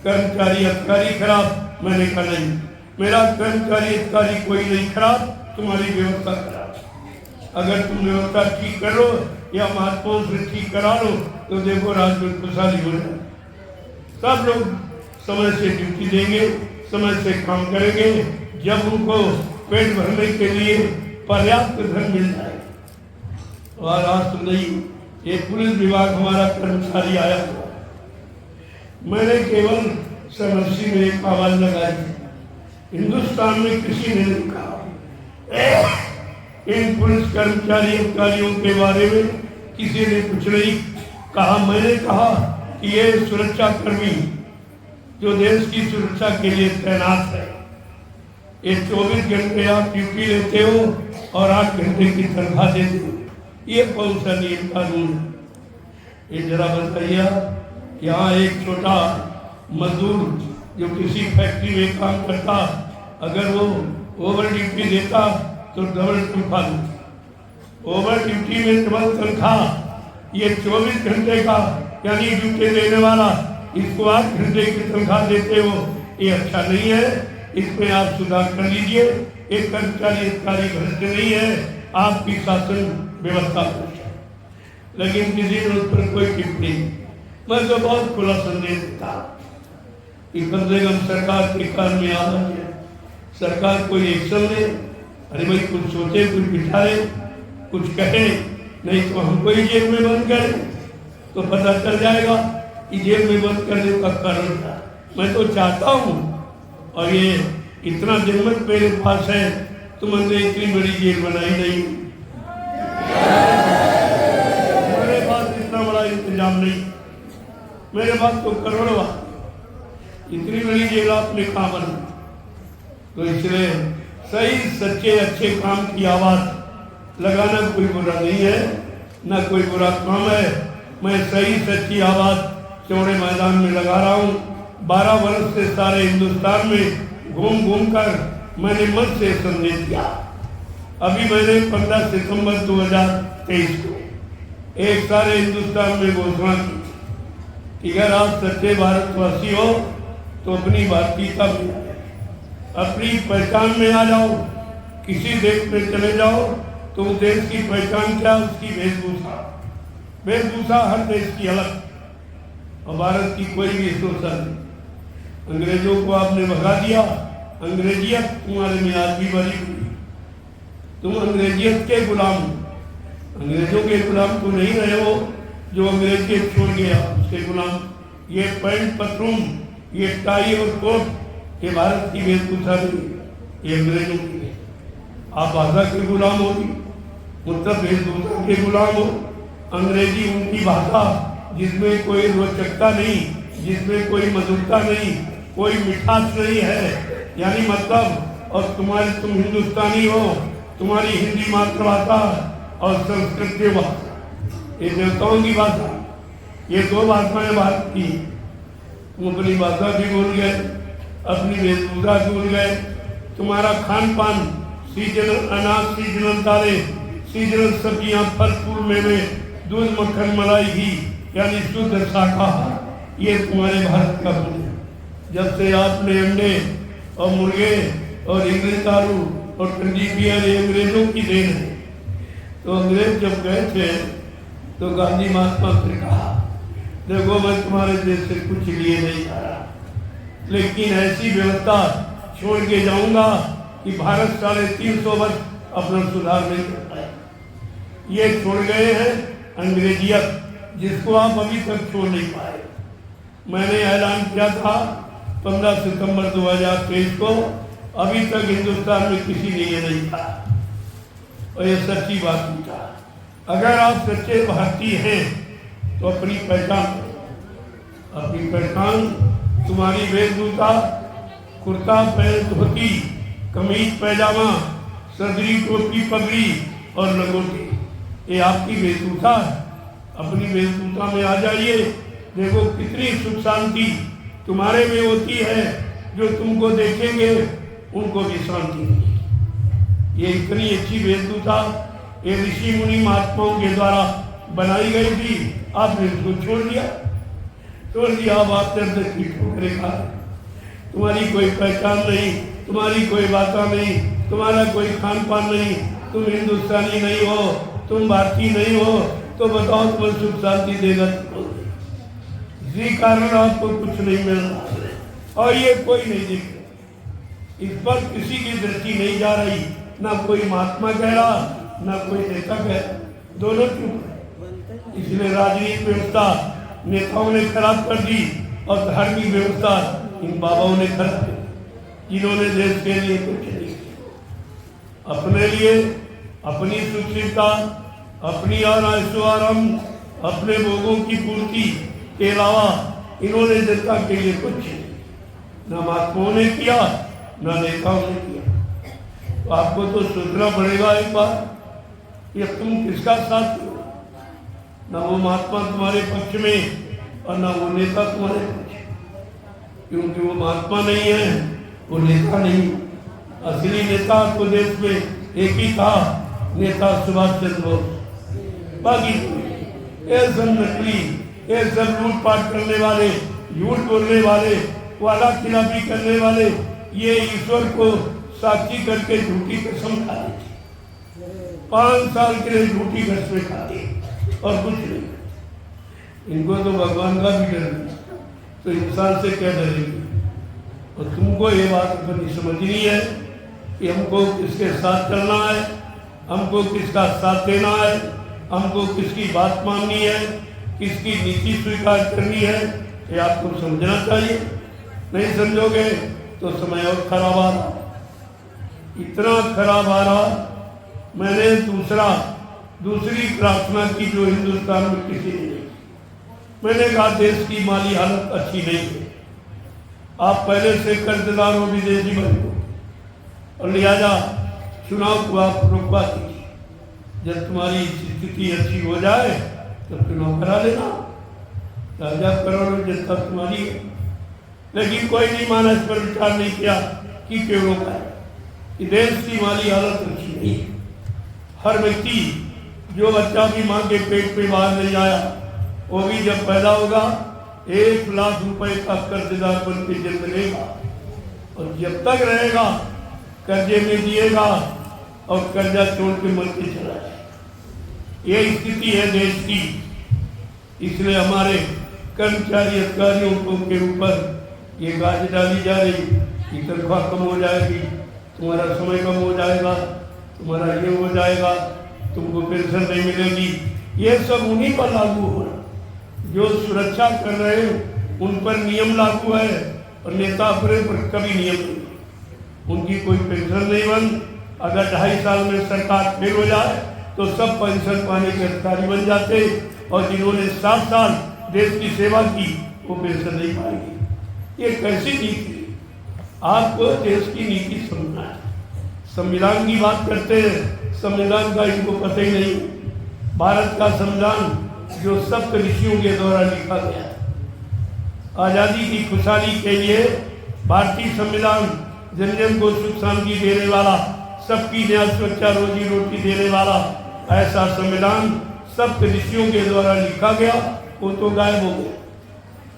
कर्मचारी अधिकारी खराब, मैंने कहा नहीं, मेरा कर्मचारी अधिकारी कोई नहीं खराब, तुम्हारी व्यवस्था खराब। अगर तुम व्यवस्था ठीक करो या महात्माओं से ठीक करा लो तो देखो राज्य में खुशहाली हो जाए। सब लोग समय से ड्यूटी देंगे, समय से काम करेंगे, जब उनको पेट भरने के लिए पर्याप्त धन मिल जाए। और आज तो नहीं, एक पुलिस विभाग हमारा कर्मचारी आया, मैंने केवल समस्या में एक आवाज लगाई, हिंदुस्तान में किसी ने नहीं कहा इन पुलिस कर्मचारी अधिकारियों के बारे में, किसी ने कुछ नहीं कहा। मैंने कहा कि ये सुरक्षा कर्मी जो देश की सुरक्षा के लिए तैनात है, ये 24 घंटे आप ड्यूटी लेते हो और 8 घंटे की तनख्वाह देते हो, ये कौन सा नियम कानून है? ये जरा बताइए। यहाँ एक छोटा मजदूर जो किसी फैक्ट्री में काम करता, अगर वो ओवर ड्यूटी देता तो डबल तनख्वाह देता। ओवर ड्यूटी में डबल तनख्वाह, ये 24 घंटे का यानी ड्यूटी देने वाला, इसको 8 घंटे की तनख्वाह देते हो, ये अच्छा नहीं है। इसमें आप सुधार कर लीजिए। एक कर्मचारी अधिकारी भ्रष्ट नहीं है, आपकी शासन व्यवस्था है। लेकिन किसी ने उस पर कोई टिप्पणी, मैं तो बहुत खुला संदेश देता कि कम से कम सरकार के कान में आना चाहिए, सरकार कोई एक्शन ले। अरे भाई कुछ सोचे, कुछ बिठाए, कुछ कहे, नहीं तो हमको ही जेल में बंद करें तो पता चल जाएगा कि जेल में बंद करने का कारण था। मैं तो चाहता हूँ, और ये इतना जन्मत मेरे पास है, तुमने इतनी बड़ी जेल बनाई नहीं, मेरे पास इतना बड़ा इंतजाम नहीं, मेरे पास तो करोड़ों, इतनी बड़ी जेल आपने कहाँ बना? तो इसलिए सही सच्चे अच्छे काम की आवाज लगाना कोई बुरा नहीं है, ना कोई बुरा काम है। मैं सही सच्ची आवाज चौड़े मैदान में लगा रहा हूँ। 12 वर्ष से सारे हिंदुस्तान में घूम घूम कर मैंने मन से संदेश दिया। अभी मैंने 15 सितंबर 2023 को एक सारे हिंदुस्तान में घोषणा की कि अगर आप सच्चे भारतवासी हो तो अपनी भारतीयता में अपनी पहचान में आ जाओ। किसी देश में चले जाओ तो उस देश की पहचान क्या, उसकी वेशभूषा। वेशभूषा हर देश की अलग और भारत की कोई भी वेशभूषा नहीं। अंग्रेजों को आपने भगा दिया, अंग्रेजियत तुम्हारे में आज भी बनी हुई। तुम अंग्रेजियत के गुलाम हो, अंग्रेजों के गुलाम तो नहीं रहे हो जो अंग्रेजियत छोड़ गया उसके गुलाम। ये पैंट पतलून, ये टाई और कोट, ये भारत की वेशभूषा नहीं, ये अंग्रेजों की है। आप भाषा के गुलाम होगी, मतलब वेशभूषा के गुलाम हो। अंग्रेजी उनकी भाषा जिसमें कोई रोचकता नहीं, जिसमें कोई मधुरता नहीं, कोई मिठास नहीं है, यानी मतलब। और तुम हिंदुस्तानी हो, तुम्हारी हिंदी मातृभाषा और संस्कृत भाषा, ये देवताओं की भाषा, ये दो भाषाएं भारत की। तुम अपनी भाषा भी भूल गए, अपनी वेशभूषा भूल गए। तुम्हारा खान पान सीजनल अनाज, सीजनल दालें, सीजनल सब्जियां, फल फूल मेवे, दूध मक्खन मलाई घी, यानी शुद्ध शाकाहार, ये तुम्हारे भारत का भोजन। जब से आपने अंडे और मुर्गे और इंग्लिश दारू और ठंडी बियर अंग्रेजों की देन है। तो अंग्रेज जब गए थे तो गांधी महात्मा से कहा, देखो मैं तुम्हारे देश से कुछ लिए नहीं जा रहा, लेकिन ऐसी व्यवस्था छोड़ के जाऊंगा कि भारत 350 वर्ष अपना सुधार नहीं कर पाए। ये छोड़ गए हैं अंग्रेजियत, जिसको आप अभी तक छोड़ नहीं पाए। मैंने ऐलान किया था 15 सितंबर 2023 को, अभी तक हिंदुस्तान में किसी ने ये नहीं कहा और ये सच्ची बात नहीं कहा। अगर आप सच्चे भारतीय हैं तो अपनी पहचान, अपनी पहचान तुम्हारी वेशभूषा, कुर्ता पैंट धोती, कमीज पैजामा, सदरी टोपी पगड़ी और लंगोटी, ये आपकी वेशभूषा है। अपनी वेशभूषा में आ जाइए, देखो कितनी सुख शांति तुम्हारे में होती है। जो तुमको देखेंगे उनको भी शांति मिलेगी। ये इतनी अच्छी वेशभूषा ये ऋषि मुनि महात्माओं के द्वारा बनाई गई थी, आपने उसको छोड़ दिया। अब आप ठोकरे खा, तुम्हारी कोई पहचान नहीं, तुम्हारी कोई भाषा नहीं, तुम्हारा कोई खान पान नहीं, तुम हिंदुस्तानी नहीं हो, तुम भारतीय नहीं हो, तो बताओ तुम्हें सुख शांति देगा? इसी कारण आपको कुछ नहीं मिल रहा और ये कोई नहीं देख रहा। इस पर किसी की दृष्टि नहीं जा रही, ना कोई महात्मा कह रहा, ना कोई नेता कह रहा, दोनों चुप है। इसलिए राजनीतिक व्यवस्था नेताओं ने खराब कर दी और धार्मिक व्यवस्था इन बाबाओं ने खराब कर दी, जिन्होंने देश के लिए कुछ नहीं किया। अपने लिए, अपनी सुरक्षिता, अपनी आराइशो आराम, अपने भोगों की पूर्ति के अलावा इन्होंने जनता के लिए कुछ नहीं, न महात्माओं ने किया, न नेताओं ने किया। तो आपको तो सोचना पड़ेगा एक बार कि तुम किसका साथ दो। न वो महात्मा तुम्हारे पक्ष में और न वो नेता तुम्हारे पक्ष में, क्योंकि वो महात्मा नहीं है, वो नेता नहीं। असली नेता तो देश में एक ही था, नेता सुभाष चंद्र बोस। बाकी ये सब नकली, ये सब लूटपाट करने वाले, झूठ बोलने वाले, वादा खिलाफी करने वाले, ये ईश्वर को साक्षी करके झूठी कसम खाते थे। 5 साल के लिए झूठी कसमें खाते और कुछ नहीं। इनको तो भगवान का भी डर नहीं, तो इंसान से क्या डरेंगे? और तुमको ये बात अपनी समझनी है कि हमको किसके साथ चलना है, हमको किसका साथ देना है, हमको किसकी बात माननी है, किसकी नीति स्वीकार करनी है, ये आपको समझना चाहिए। नहीं समझोगे तो समय और खराब आ रहा, इतना खराब आ रहा। मैंने दूसरी प्रार्थना की जो हिंदुस्तान में किसी ने नहीं। मैंने कहा देश की माली हालत अच्छी नहीं है, आप पहले से कर्जदार हो, विदेशी बने हो, और लिहाजा चुनाव को आप रुकवा दीजिए। जब तुम्हारी स्थिति अच्छी हो जाए तो चुनाव करा लेना, राजा करोड़ों जनता तुम्हारी है। लेकिन कोई नहीं माना, इस पर विचार नहीं किया कि क्यों रोका है। कि देश की माली हालत अच्छी नहीं है, हर व्यक्ति जो बच्चा भी माँ के पेट पे बाहर नहीं आया वो भी जब पैदा होगा 1 लाख रुपए का कर्जदार बन के जन्म लेगा और जब तक रहेगा कर्जे में जिएगा और कर्जा छोड़ के मर के चला जाए। ये स्थिति है देश की। इसलिए हमारे कर्मचारी अधिकारियों को के ऊपर ये गाज डाली जा रही कि तनख्वाह कम हो जाएगी, तुम्हारा समय कम हो जाएगा, तुम्हारा ये हो जाएगा, तुमको पेंशन नहीं मिलेगी। ये सब उन्हीं पर लागू हो रहा। जो सुरक्षा कर रहे हैं उन पर नियम लागू है और नेता अपने पर कभी नियम नहीं। उनकी कोई पेंशन नहीं बंद। अगर 2.5 साल में सरकार फेल हो जाए तो सब पेंशन पाने के अधिकारी बन जाते और जिन्होंने 7 साल देश की सेवा की वो पेंशन नहीं पाएंगे। ये कैसी नीति? आपको देश की नीति समझना है। संविधान की बात करते हैं, संविधान का इनको पता ही नहीं। भारत का संविधान जो सप्त ऋषियों के द्वारा लिखा गया है, आजादी की खुशहाली के लिए भारतीय संविधान जन जन को सुख शांति देने वाला, सबकी न्याय सुरक्षा रोजी रोटी देने वाला ऐसा संविधान सप्त ऋषियों के द्वारा लिखा गया, वो तो गायब हो गया।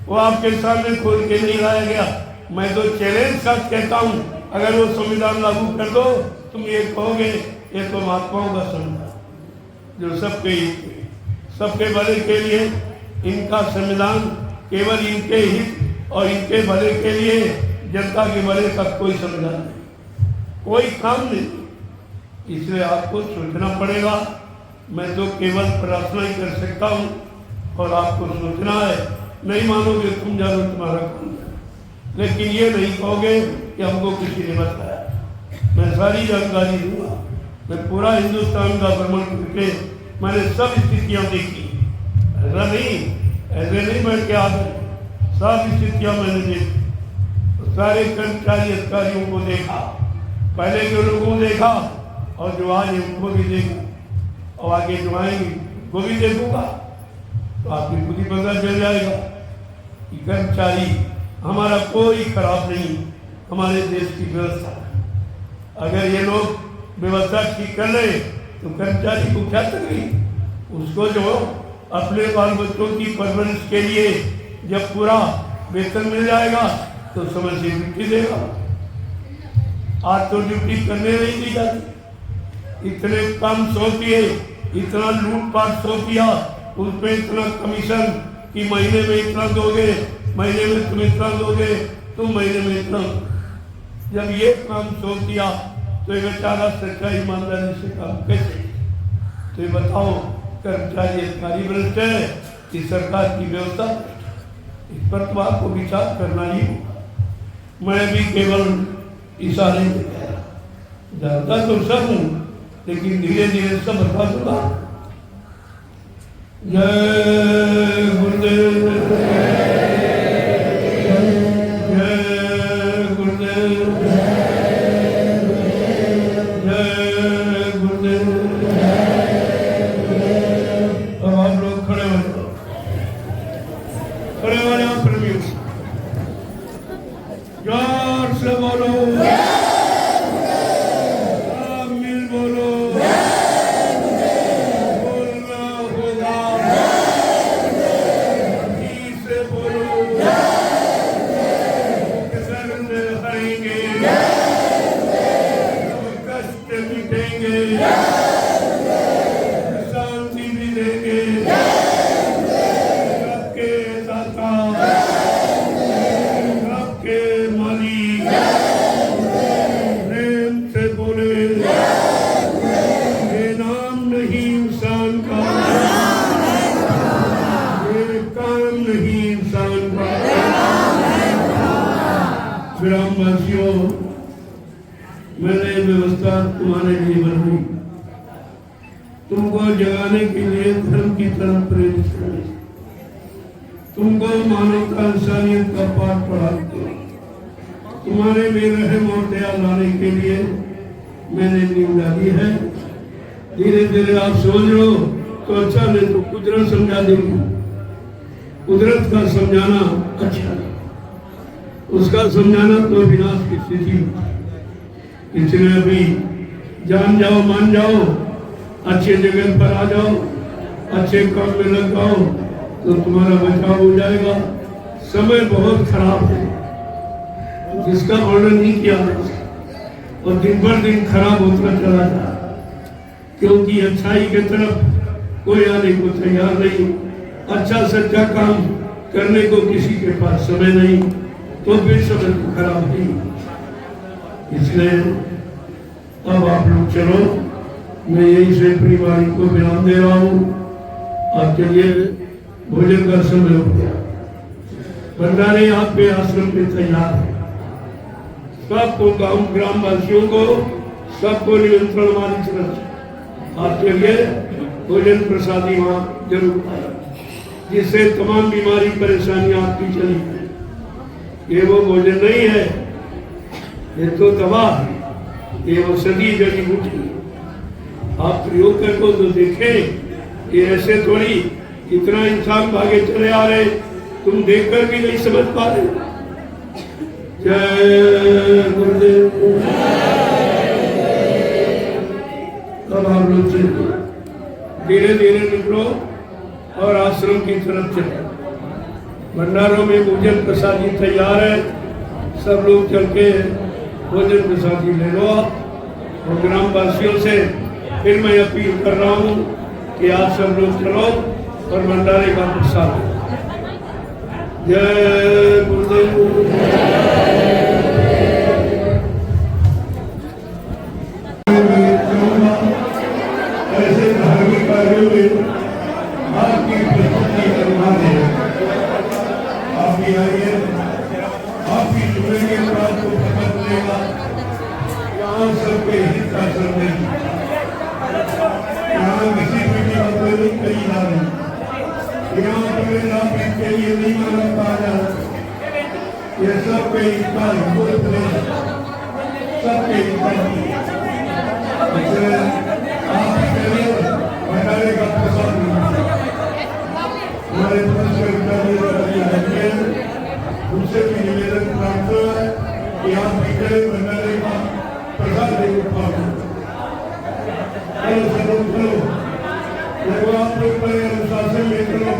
वो आपके सामने खोल के नहीं लाया गया। मैं तो चैलेंज साथ कहता हूँ, अगर वो संविधान लागू कर दो तुम ये कहोगे ये तो महात्माओं का संविधान जो सबके भले के लिए, इनका संविधान केवल इनके हित और इनके भले के लिए, जनता के भले का कोई संविधान नहीं, कोई काम नहीं। इसलिए आपको सोचना पड़ेगा। मैं तो केवल प्रार्थना ही कर सकता हूँ और आपको सोचना है। नहीं मानोगे तुम जानो तुम्हारा काम है, लेकिन ये नहीं कहोगे कि हमको किसी ने बताया। मैं सारी जानकारी दूंगा। मैं पूरा हिंदुस्तान का भ्रमण करके मैंने सब स्थितियाँ देखी। ऐसे नहीं बैठ के आ गए, सब स्थितियाँ मैंने देखी। सारे कर्मचारी अधिकारियों को देखा, पहले के लोगों को देखा और जो आज उनको भी देखा और आगे जो आएंगे वो भी देखूंगा। तो आपकी खुद ही पता चल जाएगा कि कर्मचारी हमारा कोई खराब नहीं, हमारे देश की व्यवस्था। अगर ये लोग व्यवस्था ठीक कर ले तो कर्मचारी को क्या तकलीफ? उसको जो अपने बाल बच्चों की परवरिश के लिए जब पूरा वेतन मिल जाएगा तो समय से ड्यूटी देगा। आज तो ड्यूटी करने नहीं दी जाती। इतने कम सौंपिए, इतना लूटपाट सौंपिया, उसमें इतना कमीशन कि महीने में इतना दोगे, महीने में तुम इतना दोगे, तुम महीने में इतना। जब ये काम सौंप दिया तो ये बेचारा सच्चा ईमानदारी से काम कैसे? तो ये बताओ, कर्मचारी अधिकारी भ्रष्ट है कि सरकार की व्यवस्था? इस पर तो आपको विचार करना ही होगा। मैं भी केवल इशारे में कह रहा, जानता तो सब हूँ, लेकिन धीरे धीरे सब बता दूंगा। जय गुरुदेव, जय गुरुदेव, जय गुरुदेव। अब आप लोग खड़े हो जाओ, खड़े हो जाओ प्रेमियों, जोर से बोलो, सब मिल बोलो, बोलना होगा, जी से बोलो, दर्द हरेंगे, कष्ट मिटेंगे, शांति भी देंगे, सबके दाता, सबके मालिक, प्रेम से बोले, ये नाम नहीं इंसान का, ये काम नहीं इंसान का। ग्रामवासियों, मैंने व्यवस्था तुम्हारे लिए बनाई, तुमको जगाने के लिए धर्म की तरफ प्रेरित करने, तुमको मानवता इंसानियत का पाठ पढ़ाते, तुम्हारे में रहम और दया लाने के लिए मैंने नींद डाली है। धीरे धीरे आप समझ लो तो अच्छा, नहीं तो कुदरत समझा देगी। कुदरत का समझाना अच्छा है, उसका समझाना तो विनाश की स्थिति। इसलिए अभी जान जाओ, मान जाओ अच्छे जगह पर आ जाओ, अच्छे काम में लग जाओ तो तुम्हारा बचाव हो जाएगा। समय बहुत खराब है जिसका वर्णन नहीं किया और दिन भर दिन खराब होता चला जा, क्योंकि अच्छाई की तरफ कोई आने को तैयार नहीं। अच्छा सच्चा काम करने को किसी के पास समय नहीं, तो फिर समय तो खराब नहीं। इसलिए अब आप लोग चलो, मैं यही से अपनी वाणी को विराम दे रहा हूँ। आपके लिए भोजन का समय हो गया। भंडारे आप पे आश्रम पे तैयार है। सबको गांव ग्रामवासियों को सबको नियंत्रण वाली तरफ से आपके लिए भोजन प्रसादी वहाँ जरूर आए, जिससे तमाम बीमारी परेशानियां आपकी चली जाए। ये वो भोजन नहीं है, ये तो दवा है, ये औषधि जड़ी बूटी। आप प्रयोग करके तो देखें, ये ऐसे थोड़ी इतना इंसान भागे चले आ रहे, तुम देखकर भी नहीं समझ पा रहे। जय गुरुदेव। अब आप लोग चलो, धीरे धीरे निकलो और आश्रम की तरफ चलो। भंडारों में भोजन प्रसादी तैयार है, सब लोग चल के भोजन प्रसादी ले लो। और ग्रामवासियों से फिर मैं अपील कर रहा हूँ कि आप सब लोग चलो और भंडारे का प्रसाद। जय गुरुदेव। ऐसे धार्मिक कार्यों में आपकी प्रस्तुति करना है। आप भी आइए, आप भी जुड़ेंगे तो आपको पता चलेगा यहाँ सबके हित का संदेश। यहाँ किसी भी बात नहीं कही जा रही, यहाँ पर आप इसके लिए नहीं माना पा रहा। ये सबके हित का उपदेश, सबके हित का भंडारे का प्रसाद हमारे उनसे भी निवेदन प्राप्त है कि आप भंडारे का प्रसाद देखो आप लोग बड़े अनुशासन में चलो,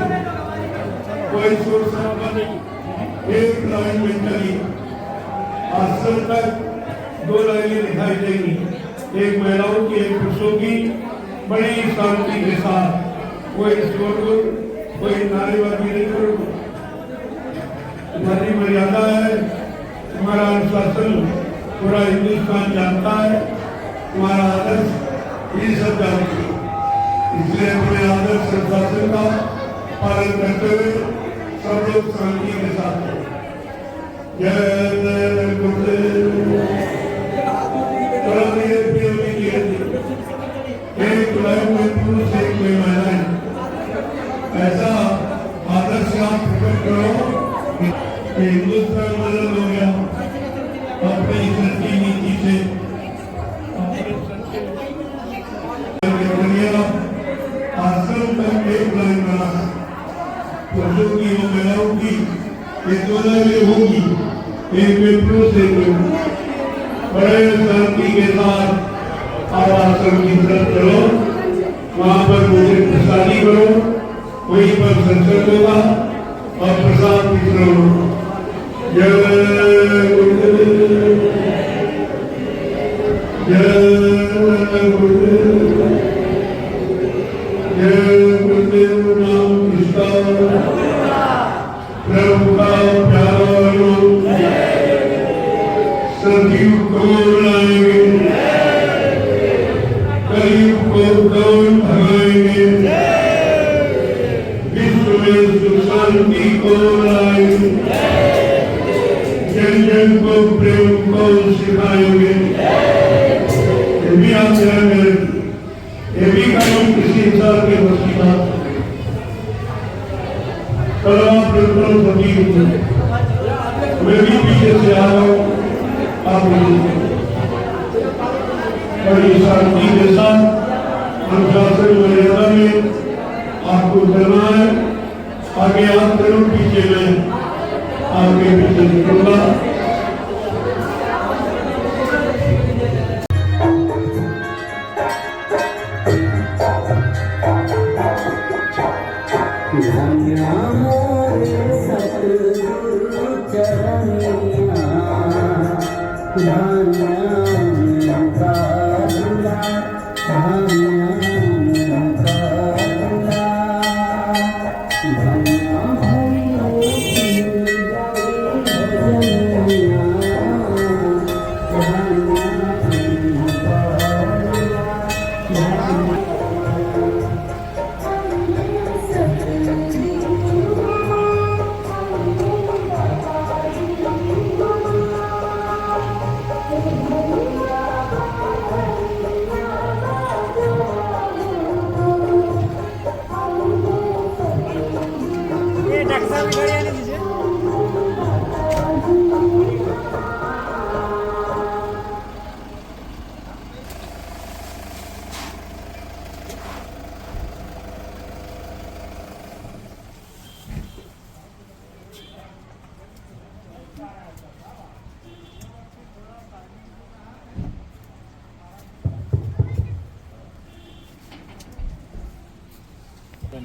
कोई शोर शराबा नहीं, एक लाइन में चली। आश्रम तक 2 लाइनें दिखाई देंगी, एक महिलाओं की एक पुरुषों की, बड़ी शांति के साथ। कोई शोरगुल, कोई नारेबाजी नहीं करो। तुम्हारी मर्यादा है, तुम्हारा अनुशासन पूरा हिंदुस्तान जानता है, तुम्हारा आदर्श ये सब जानते हैं। इसलिए अपने आदर्श अनुशासन का पालन करते हुए सब लोग शांति के साथ। जय गुरुदेव। एक लाइन में पुरुष एक में महिलाएं, ऐसा आदर्श आप प्रकट करो कि हिंदुस्तान बदल हो गया अपनी सच्ची नीति से। आश्रम तक एक लाइन बना, पुरुषों की और महिलाओं की ये 2 लाइनें होगी, एक में पुरुष एक में। बड़े शांति के साथ आप आश्रम की तरफ चलो, वहाँ पर भोजन प्रसादी करो, वहीं पर सत्संग होगा और प्रसाद वितरण होगा। जय गुरुदेव। जय गुरुदेव। जय गुरुदेव। नाम किसका? प्रभु का प्यारा नाम सजीव को लाएंगे, कलयुग को कौन भगाएंगे, विश्व में सुख शांति को लाएंगे, जन जन को प्रेम को सिखाएंगे। ये भी आप ध्यान में रखिए, ये भी काम किसी इंसान के बस की बात है। कल आप बिल्कुल सभी मैं भी पीछे से आ रहा हूँ, आप बड़ी शांति के साथ अनुशासन मर्यादा में आपको करना है। आगे आप करो, पीछे में आपके पीछे निकलूंगा।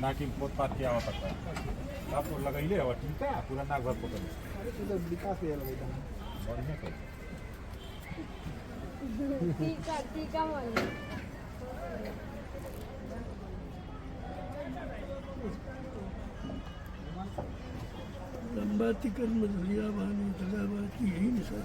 नाकी बहुत पार किया हुआ करता है आपको लगाइले और ठीक है पूरा नाक भर पकड़ विकास ये लगेगा बढ़िया कर टीका वाली लंबा टिकट मधुरिया बानी दगाबाद की यही निशान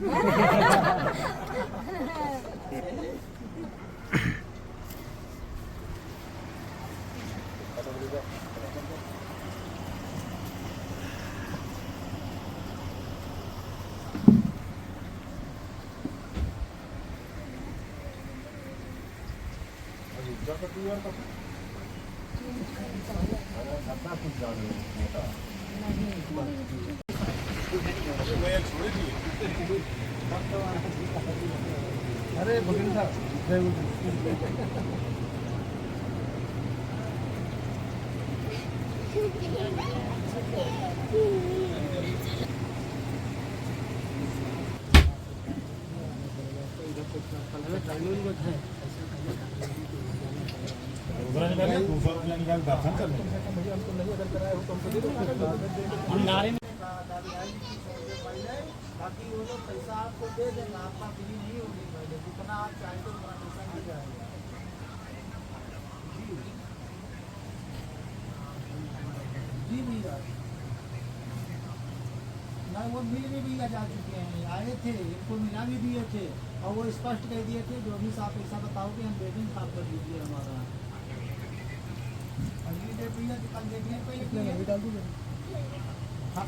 अरे भगीन साहब दूसरा निकाले 200 रुपया निकाल दर्शन कर लेंगे बाकी वो लोग पैसा आपको दे देंगे, आपका फ्री नहीं होगी पहले, जितना आप चाहे तो उतना पैसा मिल जाएगा। जी भैया ना वो मिल भी भैया जा चुके हैं, आए थे इनको मिला भी दिए थे और वो स्पष्ट कह दिए थे जो भी आप पैसा बताओगे हम वेटिंग साफ कर दीजिए हमारा। अगली डेट भैया कल देखने पहले डाल दीजिए। हाँ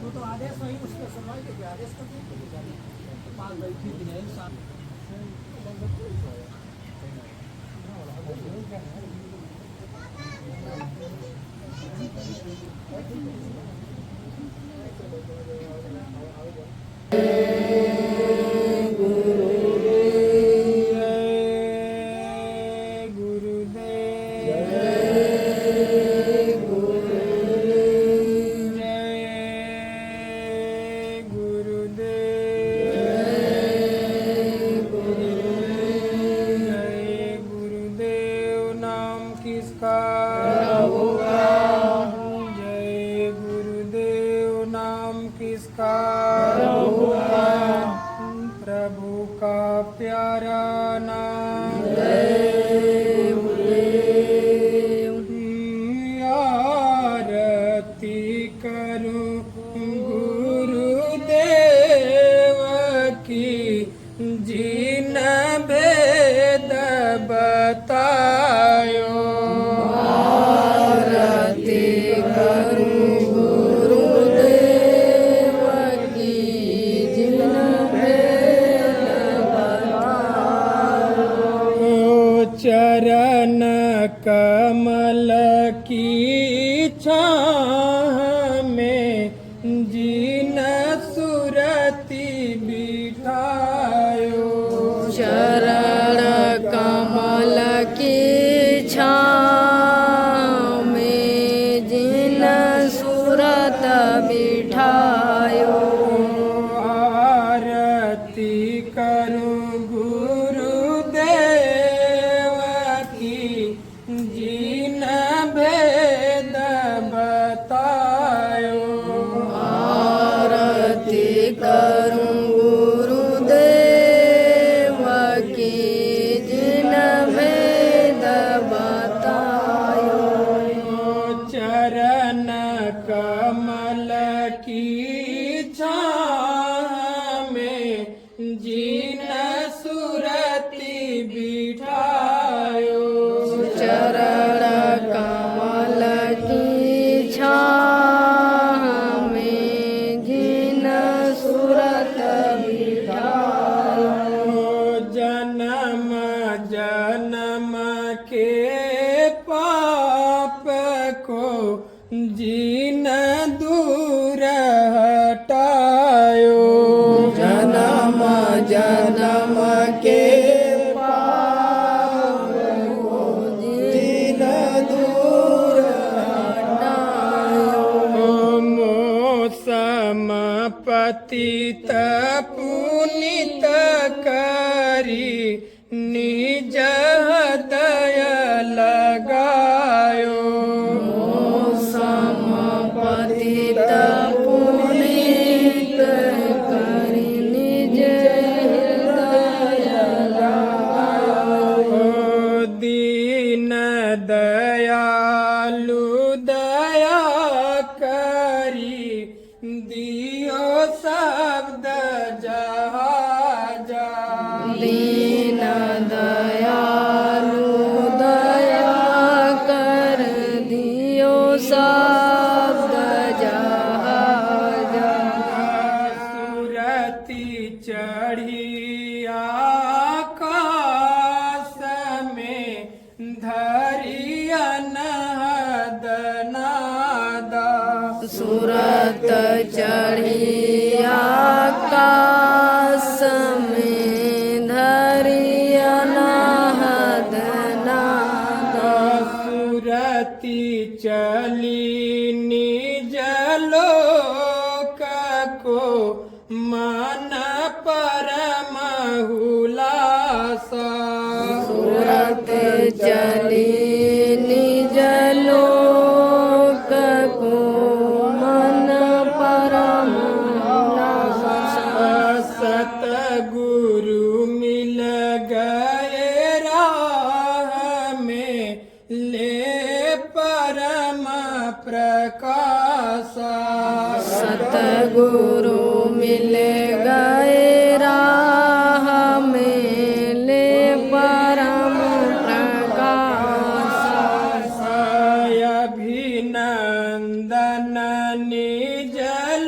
वो तो आदेश वही उसके सुनवाई के आदेश कर दिए पास बैठी थी प्रभु का प्यारा नाम आरती करूं गुरुदेव की जिन भेद बतायो। आरती करूं गुरुदेव की जिन भेद बतायो। चरण कमल की छाह में जिन सुरति बिठायो। चरण कमल की छाँव में जिन सूरत बिठायो। आरती करूं गुरुदेव की जिन भेद बतायो। आरती करूं गुरुदेव की जिन भेद बतायो। चरण कमल की छाह में जिन सुरति बिठायो। चरण कमल की छाँव में जिन सूरत बिठायो। जन्म जन्म के पाप को जिन दूर हटायो। जन्म जन्म के पाप को जिन दूर हटायो। मोसम पतित पुनित करी निज हृदय लगायो। दियो शब्द जहाजा दीन दयालु दया कर दियो शब्द जहाजा सुरती चढ़ी आकाश में धरियन हदनादा सूरत चढ़ी आकाश में धरियन हदनादा सुरती चली निज लोक को मन परम हुलासा सूरत चली निज लोक को मन परम सतगुरु मिल गए राह में ले परम प्रकाशा सतगुरु मिल गए राह में ले परम प्रकाश अभिनंदन निज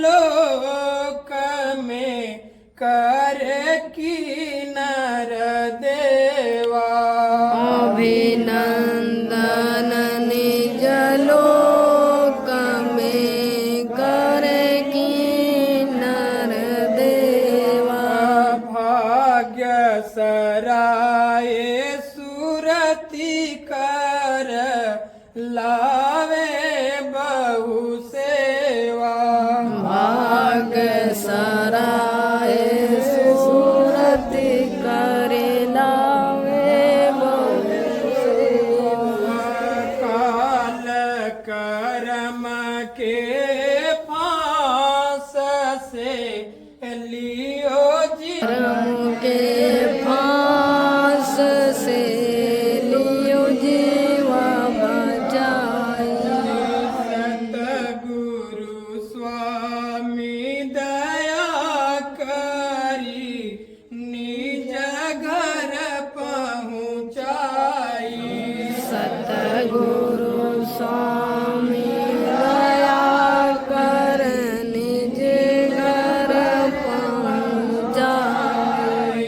लोक में कर की नर देवा अभिनंदन निज लोक में कर की नर देवा भाग्य सराय सुरति कर लावे बहु सेवा भाग सराय सूरत करे लावे बहु सेवा काल करम के फांस से लियो जी कर्म के फांस से लियो जीवा बचाई सतगुरु स्वामी दया करी निज घर पहुँचाई सतगुरु स्वामी दया कर निज घर पहुँचाई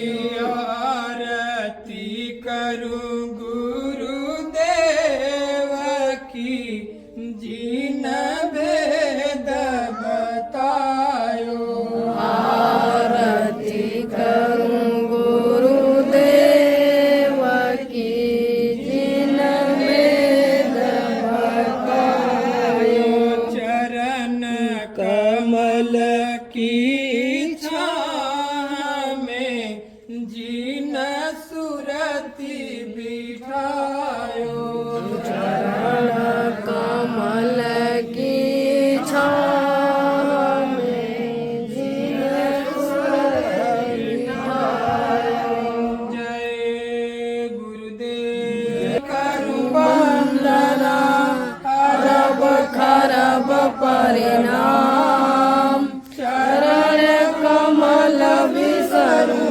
आरती करूं गुरुदेव की जीन भेद बतायो आरती करूं गुरुदेव की जिन वेद बतायो चरण कमल की छाह में जीन सुरति बिठायो चरण कमल की छाह में जिन सुरति बिठायो जय गुरुदेव करु वंदना खरब खरब परिणाम चरण कमल विसरू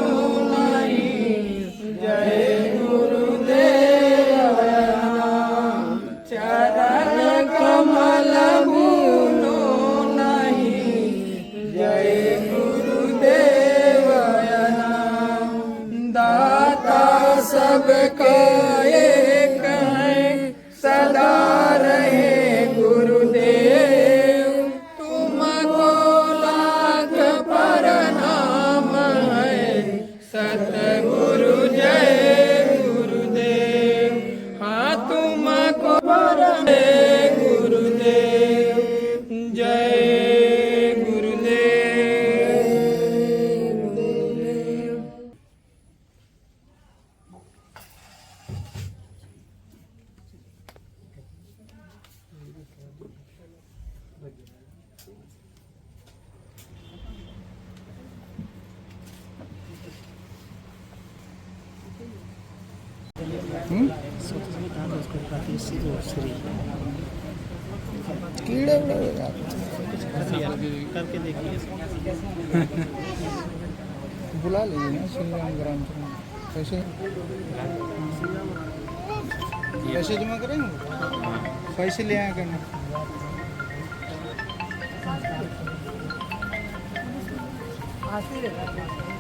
नहीं जय गुरुदेव नाम चरण कमल भूलो नहीं जय गुरुदेव नाम दाता सबका एक है सदा रहे गुरुदेव तुमको लाख प्रणाम है सतगुरु जय गुरुदेव हाँ तुमको परम गुरुदेव जय गुरुदेव कीड़े उड़े करके देखिए बुला लीजिए ना श्री राम ग्राम पैसे पैसे जमा करेंगे पैसे ले आए करना आते